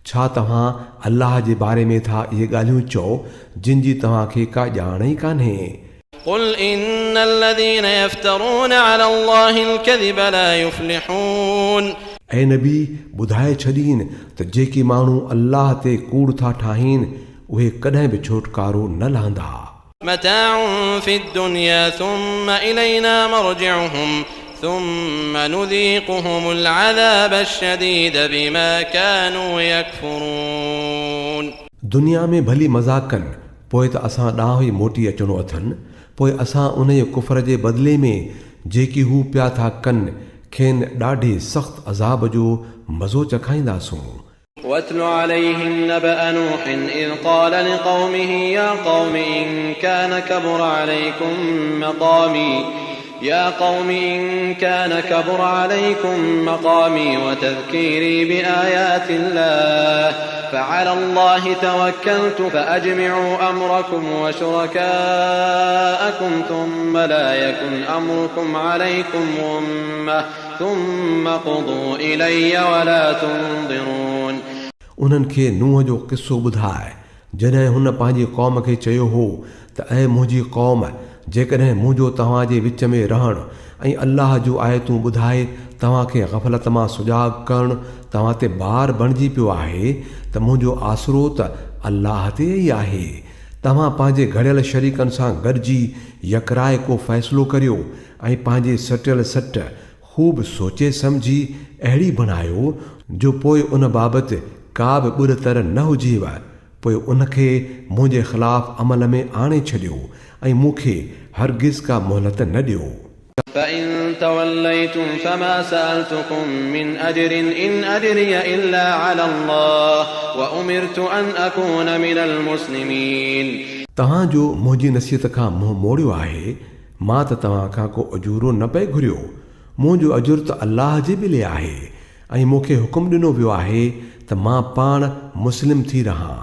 छा तव्हां अल्लाह जे बारे में था इहे ॻाल्हियूं चओ जिन जी तव्हांखे का ॼाण ई कान्हे। قل إن الذين يفترون على الله الكذب لا يفلحون। ऐं नबी ॿुधाए छॾीनि त जेके माण्हू अल्लाह ते कूड़ था ठाहीनि उहे कॾहिं बि छोटकारो न लहंदा। متاع في الدنيا ثم إلينا مرجعهم ثم نذيقهم العذاب الشديد بما كانوا يكفرون। दुनिया में भली मज़ाक कनि पोइ त असां ॾांहुं ई मोटी अचिणो अथनि, पोइ असां उन जे कुफर जे बदिले में जेकी हू पिया था कनि खेनि ॾाढे सख़्त अज़ाब जो मज़ो चखाईंदासूं। واتل عليهم نبأ نوح إذ قال لقومه يا قوم إن كان كبر عليكم مقامي وتذكيري بآيات الله فعلى الله توكلت فأجمعوا أمركم وشركاءكم ثم لا يكن أمركم عليكم غمة ثم قضوا إلي ولا تنظرون। उन्हनि खे नूह जो किस्सो ॿुधाए जॾहिं हुन पंहिंजी क़ौम खे चयो हो त ऐं मुंहिंजी क़ौम जेकॾहिं मुंहिंजो तव्हांजे विच में रहणु ऐं अल्लाह जूं आयतूं ॿुधाए तव्हांखे ग़फ़लत मां सुजाॻ करणु तव्हां ते ॿार बणिजी पियो आहे त मुंहिंजो आसरो त अल्लाह ते ई आहे। तव्हां पंहिंजे घड़ियल शरीकनि सां गॾिजी यकराए को फ़ैसिलो करियो ऐं पंहिंजे सटियल सट ख़ूब सोचे सम्झी अहिड़ी बणायो जो पोइ उन बाबति का बि ॿुर तर न हुजेव, पोइ उनखे मुंहिंजे ख़िलाफ़ु अमल में आणे छॾियो ऐं मूंखे हरगिज़ का मोहलत न ॾियो। فإن توليتم فما سألتكم من أجر إن أجري إلا على الله وأمرت أن أكون من المسلمين। तव्हां जो मुंहिंजी नसीहत खां मुंहुं मोड़ियो आहे, मां त तव्हां खां को अजूरो न पए घुरियो। मुंहिंजो अजुर त अल्लाह जे बिले आहे ऐं मूंखे हुकुम ॾिनो वियो आहे त मां पाण मुस्लिम थी रहां।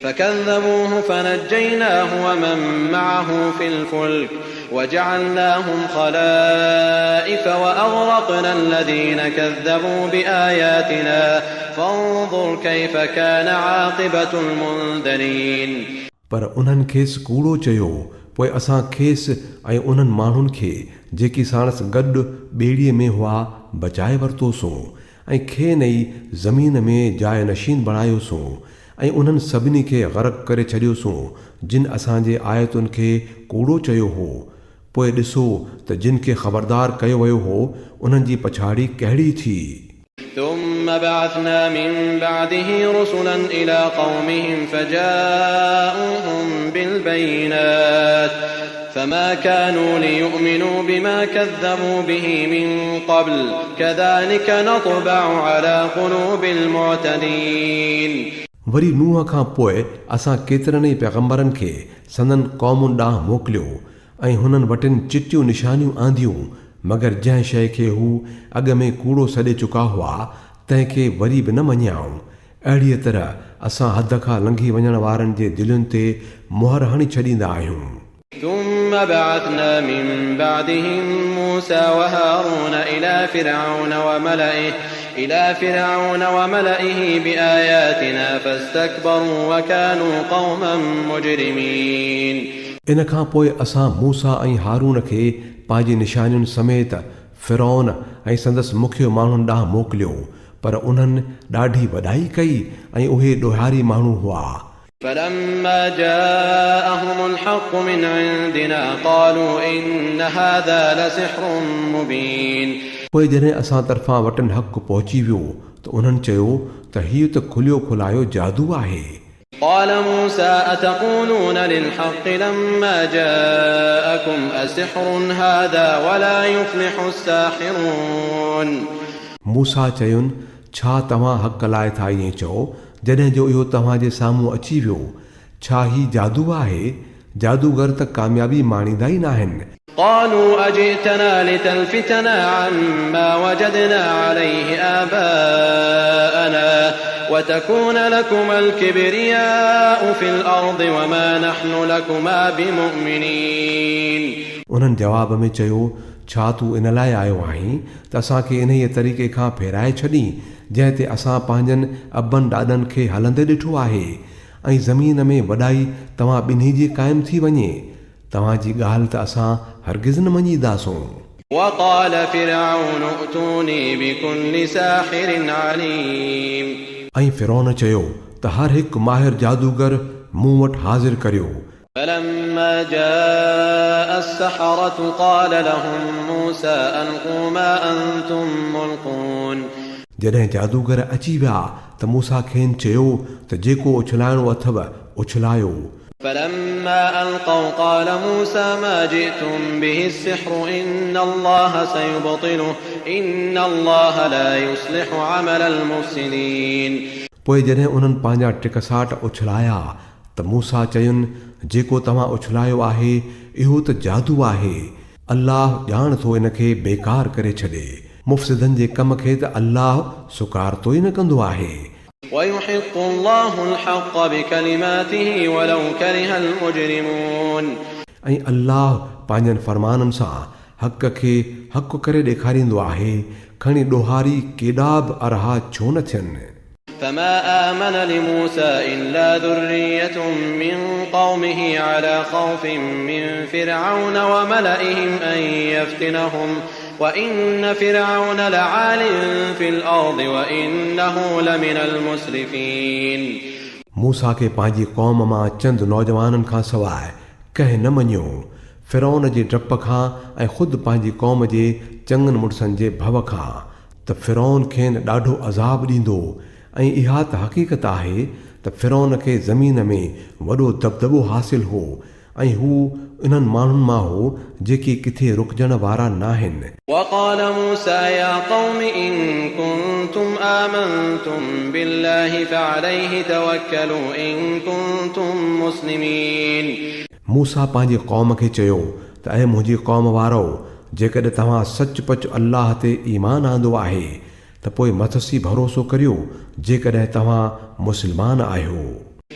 فكذبوه فنجيناه ومن معه في الفلك وجعلناهم خلائف وأغرقنا الذين كذبوا بآياتنا فانظر كيف كان عاقبة المنذرين। पर उन्हनि खेसि कूड़ो चयो, पोइ असां खेसि ऐं उन्हनि माण्हुनि खे जेकी साणसि गॾु ॿेड़ीअ में हुआ बचाए वरितोसूं ऐं खेनि ई ज़मीन में जाइ नशीन बणायोसूं ऐं उन्हनि सभिनी खे ग़रक़ करे छॾियोसूं जिन असांजे आयतुनि खे कूड़ो चयो हो। पोइ ॾिसो त जिन खे ख़बरदार कयो वियो हो उन्हनि जी पछाड़ी कहिड़ी थी। ثم بعثنا من بعده رسلا إلى قومهم فجاءوهم بالبينات فما كانوا ليؤمنوا بما كذبوا به من قبل كذلك نطبع على قلوب المعتدين। वरी नूह खां पोइ असां केतिरनि ई पैगंबरनि खे संदनि क़ौमुनि ॾांहुं मोकिलियो ऐं हुननि वटिन चिटियूं निशानियूं आंदियूं, मगर जंहिं शइ खे हू अॻ में कूड़ो सॾे चुका हुआ तंहिंखे वरी बि न मञियाऊं। अहिड़ीअ तरह असां हद खां लंघी वञण वारनि जे दिलुनि ते मुहर हणी छॾींदा आहियूं। ثم بعثنا من بعدهم موسى وهارون إلى فرعون وملئه بآياتنا فاستكبروا وكانوا قوما مجرمين۔ इन खां पोइ असां मूसा ऐं हारून खे पंहिंजी निशानियुनि समेत फिरौन ऐं संदसि मुखियो माण्हुनि ॾांहुं मोकिलियो, पर उन्हनि ॾाढी वॾाई कई ऐं उहे ॾोहारी माण्हू हुआ। فلما جاءهم الحق من عندنا قالوا إن هذا لسحر مبين पोइ जॾहिं असां तरफ़ां वटनि हक़ पहुची वियो त उन्हनि चयो त हीउ त खुलियो खुलायो जादू आहे। قال موسى أتقولون للحق لما جاءكم أسحر هذا ولا يفلح الساحرون मूसा चयुनि, छा तव्हां हक़ लाइ था ईअं चओ जॾहिं जो इहो तव्हांजे साम्हूं अची वियो? छा ही जादू आहे? जादूगर त कामयाबी माणींदा ई न आहिनि। قالوا أجئتنا لتلفتنا عما وجدنا عليه آباءنا وتكون لكما الكبرياء في الأرض وما نحن لكما بمؤمنين उन्हनि जवाब में चयो, छा तूं इन लाइ आयो आहीं त असांखे इन ई तरीक़े खां फेराए छॾी जंहिं ते असां पंहिंजनि अबनि ॾाॾनि खे हलंदे ॾिठो आहे ऐं ज़मीन में वॾाई तव्हां ॿिन्ही जी क़ाइमु थी वञे। तव्हांजी ॻाल्हि त असां हरगिज़ न मञीदासूं। وقال فرعون ائتوني بكل ساحر عليم ऐं फिरौन चयो त हर हिकु माहिर जादूगर मूं वटि हाज़िर करियो। فلما جاء السحرة قال لهم موسى ألقوا ما أنتم ملقون जॾहिं जादूगर अची विया त मूसा खेनि चयो त जेको उछलाइणो अथव उछलायो। فلما ألقوا قال موسى ما جئتم به السحر إن الله سيبطله إن الله لا يصلح عمل المفسدين पोइ जॾहिं उन्हनि पंहिंजा टिकसाट उछलाया त मूसा चयुनि, जेको तव्हां उछलायो आहे इहो त जादू आहे। अल्लाह ॼाण थो इन खे बेकार करे छॾे। मुफ़्सिदनि जे कम खे त अल्लाह सुकारतो ई न कंदो आहे। ويحق الله الحق بكلماته ولو كره المجرمون ऐं अल्लाह पंहिंजनि फरमाननि सां हक़ खे हक़ करे ॾेखारींदो आहे, खणी ॾोहारी केॾा बि अरहा छो न थियनि। فما آمن لموسى إلا ذرية من قومه على خوف من فرعون وملئهم أن يفتنهم وإن فرعون لعال في الأرض وإنه لمن المسرفين मूसा खे पंहिंजी क़ौम मां चंद नौजवाननि खां सवाइ कंहिं न मञियो। फिरौन जे डप खां ऐं ख़ुदि पंहिंजी क़ौम जे चङनि मुड़सनि जे भव खां त फिरौन खेनि ॾाढो अज़ाब ॾींदो ऐं इहा त हक़ीक़त आहे त फिरौन खे ज़मीन में वॾो दबदबो हासिल हो ऐं हू इन्हनि माण्हुनि मां हो जेके किथे रुकजण वारा न आहिनि। وقال موسى يا قوم إن كنتم آمنتم بالله فعليه توكلوا إن كنتم مسلمين मूसा पंहिंजी क़ौम खे चयो त ऐं मुंहिंजी क़ौम वारो, जेकॾहिं तव्हां सचपच अल्लाह ते ईमान आंदो आहे त पोइ मथसी भरोसो करियो जेकॾहिं तव्हां मुस्लमान आहियो।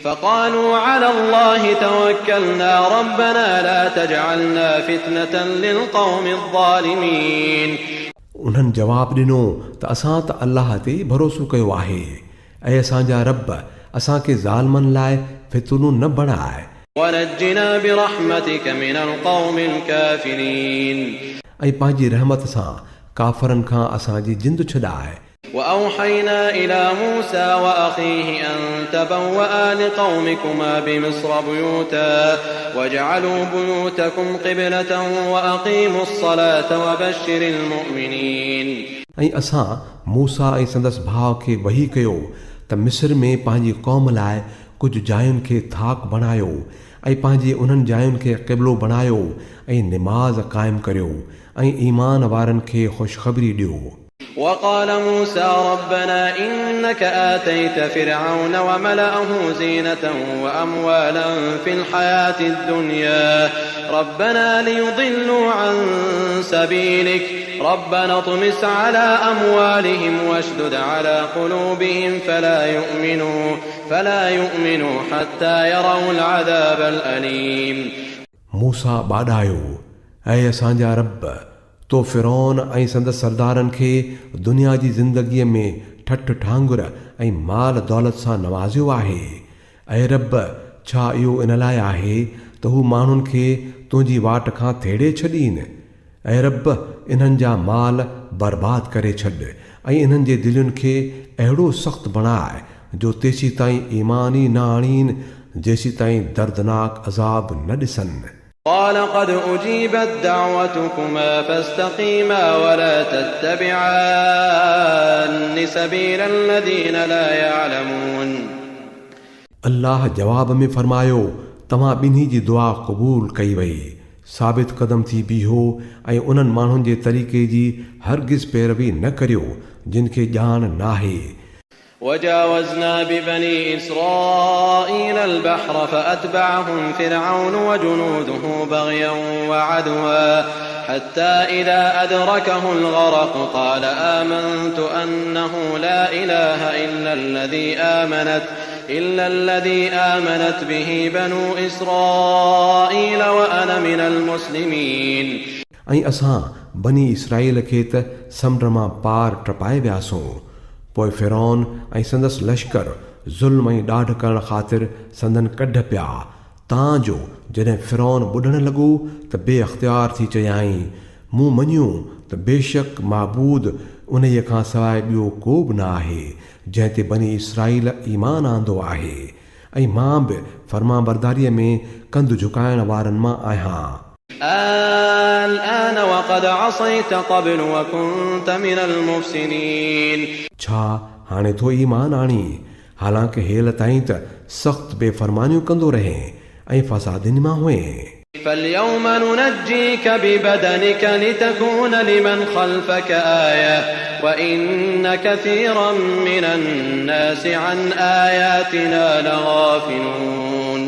فقالوا على الله توكلنا ربنا لا تجعلنا فتنة للقوم الظالمين उन्हनि जवाब ॾिनो त असां त अल्लाह ते भरोसो कयो आहे, ऐं असांजा रब असांखे ज़ालिमनि लाइ फितनूं न बणाए। ونجنا برحمتك من القوم الكافرين ऐं पंहिंजी रहमत सां काफ़रनि खां असांजी जिंद छॾाए। وأوحينا إلى موسى وأخيه أن تبوأ لقومكما بمصر بيوتا واجعلوا بيوتكم قبلة وأقيموا الصلاة وبشر المؤمنين ऐं असां मूसा ऐं संदसि भाउ खे वही कयो त मिस्र में पंहिंजी क़ौम लाइ कुझु जायुनि खे थाक बणायो ऐं पंहिंजी उन्हनि जायुनि खे क़िबलो बणायो ऐं निमाज़ क़ाइमु करियो ऐं ईमान वारनि खे ख़ुशख़बरी ॾियो। وقال موسى ربنا إنك آتيت فرعون وملأه زينة وأموالا في الحياة الدنيا ربنا ليضلوا عن سبيلك ربنا اطمس على أموالهم واشدد على قلوبهم فلا يؤمنوا حتى يروا العذاب الأليم मूसा ॿाॾायो, ऐं असांजा रब, तो फिरौन ऐं संदसि सरदारनि खे दुनिया जी ज़िंदगीअ में ठठ ठांगुर ऐं माल दौलत सां नवाज़ियो आहे। ऐं रब, छा इहो इन लाइ आहे त हू माण्हुनि खे तुंहिंजी वाट खां थेड़े छॾीनि। ऐं रब इन्हनि जा माल बर्बाद करे छॾ ऐं इन्हनि जे दिलुनि खे अहिड़ो सख़्तु बणाए जो तेसीं ताईं ईमान ई न आणीनि जेसीं ताईं दर्दनाक अज़ाब न ॾिसनि। قال قد أجيبت دعوتكما فاستقيما ولا تتبعان سبيل الذين لا يعلمون। अल्लाह जवाब में फरमायो, तव्हां ॿिन्ही जी दुआ क़बूल कई वई। साबित कदम थी बीहो ऐं उन्हनि माण्हुनि जे तरीक़े जी हरगिज़ पैरवी न करियो जिन खे ॼाण नाहे। وجاوزنا ببني إسرائيل البحر فأتبعهم فرعون وجنوده بغيا وعدوا حتى إذا أدركه الغرق قال آمنت أنه لا إله إلا الذي آمنت به بنو إسرائيل وأنا من المسلمين। ऐं असां बनी इसराईल खे त समुंड मां पार टपाए वियासीं। पोइ फिरौन ऐं संदसि लश्कर ज़ुल्म ऐं ॾाढ करण ख़ातिर संदन कढ पिया तां जो जॾहिं फिरौन ॿुॾण लॻो त बे अख़्तियार थी चयाईं, मूं मञियो त बेशक माबूद उन्हीअ खां सवाइ ॿियो को बि न आहे जंहिं ते बनी इसराईल ईमान आंदो आहे ऐं मां बि फर्मा बरदारीअ में कंधु झुकाइण वारनि मां आहियां। الآن وقد عصيت قبل وكنت من المفسدين। छा हाणे थो ईमान आणी हालांकि हेल ताईं त सख़्त बेफ़रमानियूं कंदो रहे ऐं फ़सादिन मां हुए। فاليوم ننجيك ببدنك لتكون لمن خلفك آية وإن كثيرا من الناس عن آياتنا لغافلون।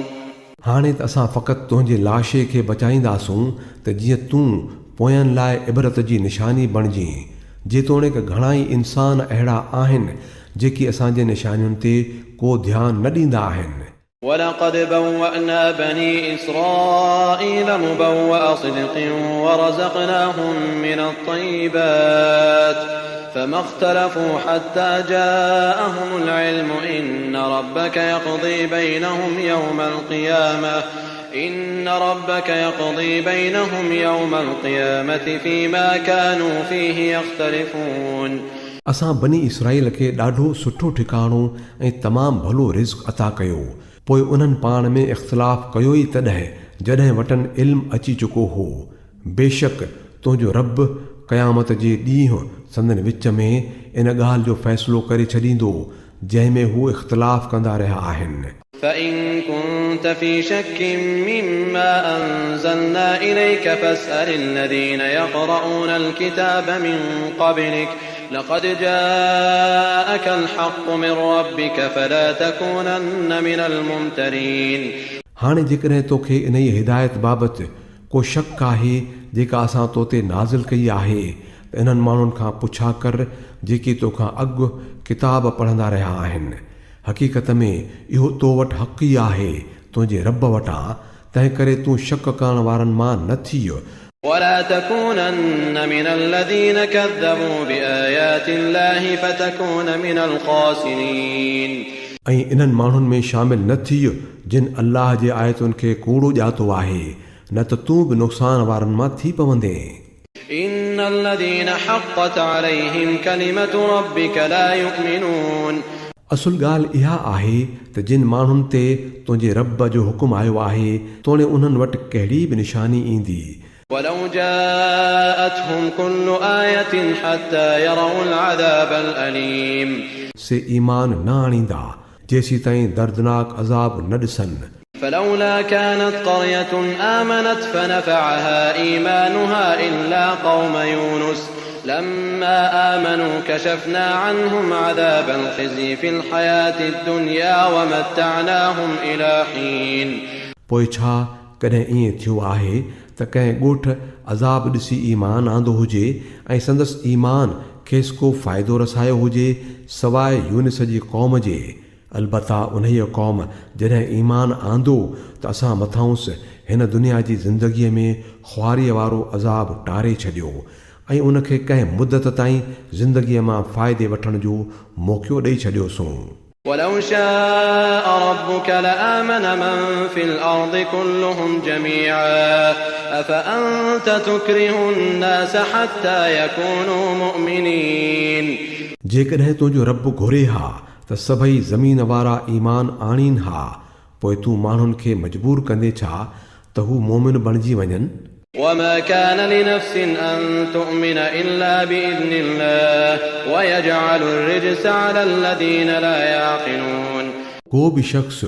हाणे त असां फ़क़ति तुंहिंजे लाशे खे बचाईंदासूं त जीअं तूं पोयनि लाइ इबरत जी निशानी बणिजी। जेतोणीकि घणाई इंसान अहिड़ा आहिनि जेकी असांजे निशानियुनि ते को ध्यानु न ॾींदा आहिनि। ولقد بوأنا بني إسرائيل مبوأ صدق ورزقناهم من الطيبات فما اختلفوا حتى جاءهم العلم إن ربك يقضي بينهم يوم القيامة فيما كانوا فيه يختلفون। असां बनी इसराईल खे ॾाढो सुठो ठिकाणो ऐं तमामु भलो रिज़्क़ अता कयो। पोइ उन्हनि पाण में इख़्तिलाफ़ कयो ई तॾहिं जॾहिं वटनि इल्मु अची चुको हो। बेशक तुंहिंजो रब क़यामत जे ॾींहुं संदन विच में इन ॻाल्हि जो फ़ैसिलो करे छॾींदो जंहिं में हू इख़्तिलाफ़ कंदा रहिया आहिनि। فإن كنت في شك مما أنزلنا إليك فاسأل الذين يقرؤون الكتاب من قبلك لقد جاءك الحق من ربك فلا تكونن من الممترين। हाणे जेकॾहिं तोखे इन ई हिदायत बाबति को शक आहे जेका असां तो ते नाज़िल कई आहे त इन्हनि माण्हुनि खां पुछा कर जेकी तोखां अॻु किताब पढ़ंदा रहिया आहिनि। हक़ीक़त में इहो तो वटि हक़ ई आहे तुंहिंजे रब वटां, तंहिं करे तूं शक करण वारनि मां न थी। ولا تكونن من الذين كذبوا بآيات الله فتكون من الخاسرين। ऐं इन्हनि माण्हुनि में शामिल न थी जिन अल्लाह जे आयतुनि खे कूड़ो ॼातो आहे, न त तूं बि नुक़सान वारनि मां थी पवंदे। إن الذين حقت عليهم كلمة ربك لا يؤمنون। असुल ॻाल्हि इहा आहे त जिन माण्हुनि ते तुंहिंजे रब जो हुकुम आयो आहे तोणे उन्हनि वटि कहिड़ी बि निशानी ईंदी। ولو جاءتهم كل آية حتى يروا العذاب الأليم। से ईमान न आणींदा जेसीं ताईं दर्दनाक अज़ाब न ॾिसनि। فلولا كانت قرية آمنت فنفعها إيمانها إلا قوم يونس لما آمنوا كشفنا عنهم عذاب الخزي في الحياة الدنيا ومتعناهم إلى حين। पोइ छा कॾहिं ईअं थियो आहे त कंहिं ॻोठ अज़ाब ॾिसी ईमान आंदो हुजे ऐं संदसि ईमान खेसि को फ़ाइदो रसायो हुजे सवाइ यूनिस जी क़ौम जे। अलबत्ता उन्हीअ क़ौम जॾहिं ईमान आंदो त असां मथांसि हिन दुनिया जी ज़िंदगीअ में ख़्वारीअ वारो अज़ाब टारे छॾियो ऐं उनखे कंहिं मुदत ताईं ज़िंदगीअ मां फ़ाइदे वठण जो मौक़ो ॾेई छॾियोसीं। ولو شاء ربك لآمن من في الأرض كلهم جميعا أفأنت تكره الناس حتى يكونوا مؤمنين जेकॾहिं तुंहिंजो रब घुरे हा त सभई ज़मीन वारा ईमान आणीनि हा पोइ तूं माण्हुनि खे मजबूर कंदे छा त हू मोमिन बणिजी वञनि وما كان لنفس أن تؤمن إلا بإذن الله ويجعل الرجس على الذين لا يعقلون को बि शख़्स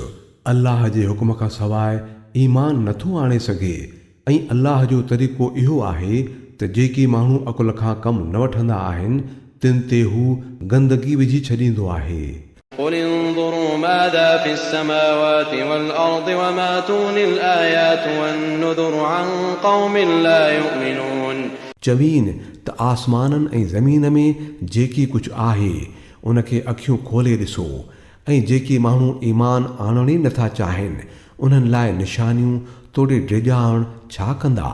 अल्लाह जे हुकुम खां सवाइ ईमान नथो आणे सघे ऐं अल्लाह जो तरीक़ो इहो आहे त जेकी माण्हू अकुल खां कमु न वठंदा आहिनि तिन ते हू गंदगी विझी छॾींदो आहे قل انظروا ماذا في السماوات والأرض وما تغني الآيات والنذر عن قوم لا يؤمنون चवीन त आसमाननि ऐं ज़मीन में जेकी कुझु आहे उनखे अखियूं खोले ॾिसो ऐं जेकी माण्हू ईमान आणण ई नथा चाहिनि उन्हनि लाइ निशानियूं तोड़े डिॼाइण छा कंदा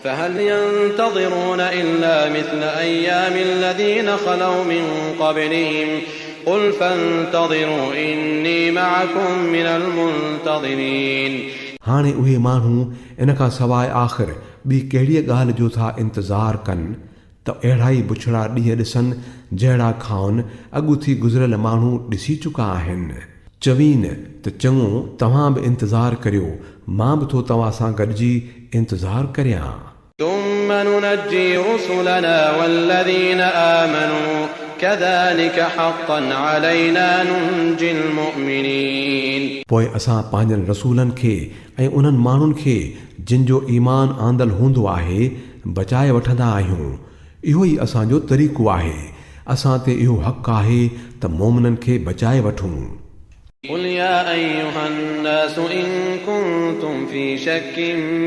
فهل ينتظرون إلا مثل أيام الذين خلوا من قبلهم قل فانتظروا إني معكم من المنتظرين हाणे उहे माण्हू इन खां सवाइ आख़िर ॿी कहिड़ीअ ॻाल्हि जो था इंतज़ारु कनि त अहिड़ा ई बुछड़ा ॾींहं ॾिसनि जहिड़ा खाउनि अॻु थी गुज़िरियल माण्हू ॾिसी चुका आहिनि चवीन त चङो तव्हां बि इंतज़ारु करियो मां बि थो तव्हां सां गॾिजी इंतज़ारु करियां ثم ننجي رسلنا والذين آمنوا كذلك حقا علينا ننجي المؤمنين पोइ असां पंहिंजनि रसूलनि खे ऐं उन्हनि माण्हुनि खे जिन जो ईमान आंदल हूंदो आहे बचाए वठंदा आहियूं इहो ई असांजो तरीक़ो आहे असां ते इहो हक़ आहे त मोमिननि खे बचाए वठूं قل يا أيها الناس إن كنتم في شك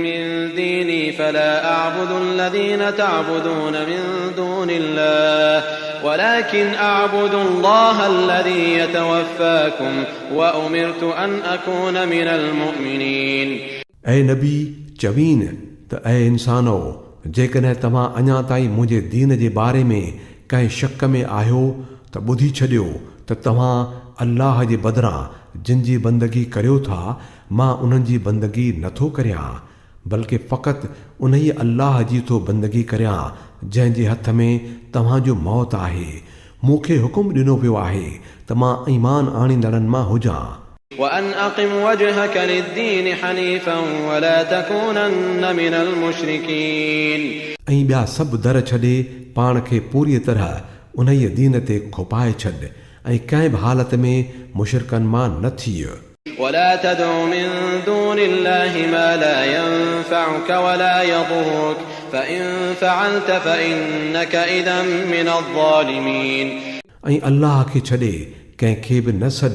من ديني فلا أعبد الذين تعبدون من دون الله ولكن أعبد الله الذي يتوفاكم وأمرت أن أكون من المؤمنين ऐं नबी चवीन त ऐं इंसानो जेकॾहिं तव्हां अञा ताईं मुंहिंजे दीन जे बारे में कंहिं शक में आहियो त ॿुधी छॾियो त तव्हां अल्लाह जे बदिरां जिन जी बंदगी करियो था मां उन्हनि जी बंदगी नथो करियां बल्कि फ़क़ति उन ई अल्लाह जी थो बंदगी करियां जंहिं जे हथ में तव्हांजो मौत आहे मूंखे हुकुम ॾिनो वियो आहे त मां ईमान आणींदड़नि मां हुजां وأن أقم وجهك للدين حنيفا ولا تكونن من المشركين ऐं ॿिया सभु दर छॾे पाण खे पूरी तरह उन ई दीन ते खोपाए छॾ ऐं कंहिं बि हालत में मुशरिकनि मां न थिय ولا تدع من دون الله ما لا ينفعك ولا يضرك فإن فعلت فإنك إذا من الظالمين ऐं अल्लाह खे छॾे कंहिंखे बि न सॾ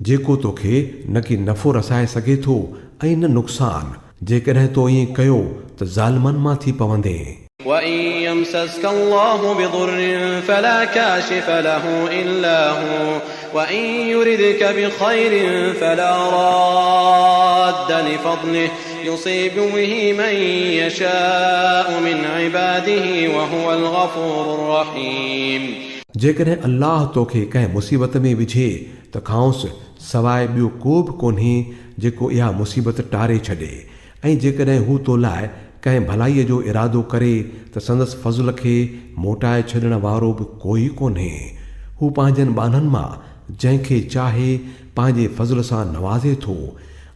जेको तोखे न की नफ़ो रसाए सघे थो ऐं न नुक़सान जेकॾहिं तो ईअं कयो त ज़ालिमनि मां थी पवंदे وإن يمسسك الله بضر فلا كاشف له إلا هو وإن يردك بخير فلا راد لفضله يصيب به من يشاء من عباده وهو الغفور الرحيم जेकॾहिं अल्लाह तोखे कंहिं मुसीबत में विझे त खांसि सवाइ ॿियो को बि कोन्हे जेको इहा मुसीबत टारे छॾे ऐं जेकॾहिं हू तो लाइ कंहिं भलाईअ जो इरादो करे त संदसि फज़ल खे मोटाए छॾण वारो बि कोई कोन्हे हू पंहिंजनि ॿाननि मां जंहिंखे चाहे पंहिंजे फज़ल सां नवाज़े थो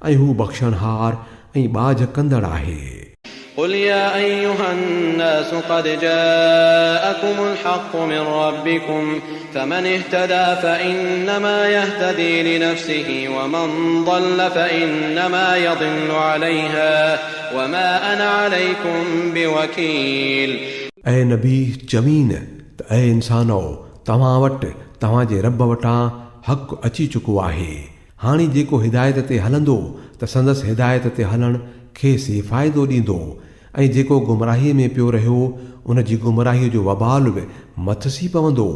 ऐं हू बख़्शणहार ऐं बाझ कंदड़ आहे قل يا أيها الناس قد جاءكم الحق من ربكم فمن اهتدى فإنما يهتدي لنفسه ومن ضل فإنما يضل عليها وما أنا عليكم بوكيل ऐं नबी चवीन त ऐं इंसानो तव्हां वटि तव्हांजे रब वटां हक़ अची चुको आहे हाणे जेको हिदायत ते हलंदो त संदसि हिदायत ते हलण खेसि फ़ाइदो ॾींदो ऐं जेको गुमराहीअ में पियो रहियो उन जी गुमराहीअ जो वबाल बि मथसी पवंदो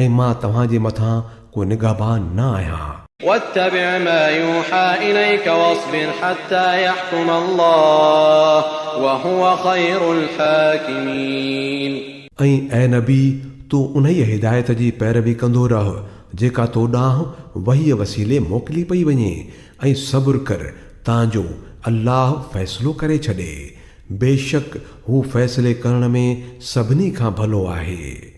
ऐं मां तव्हांजे मथां को निगाहबान न आहियां واتبع ما يوحى إليك واصبر حتى يحكم الله وهو خير الحاكمين ऐं ऐं नबी तूं उन ई हिदायत जी पैरवी कंदो रह जेका तो ॾांहुं वहीअ वसीले मोकिली पई वञे ऐं सब्र कर तांजो अल्लाह फ़ैसिलो करे छॾे। बेशक हू फ़ैसिले करण में सभिनी खां भलो आहे।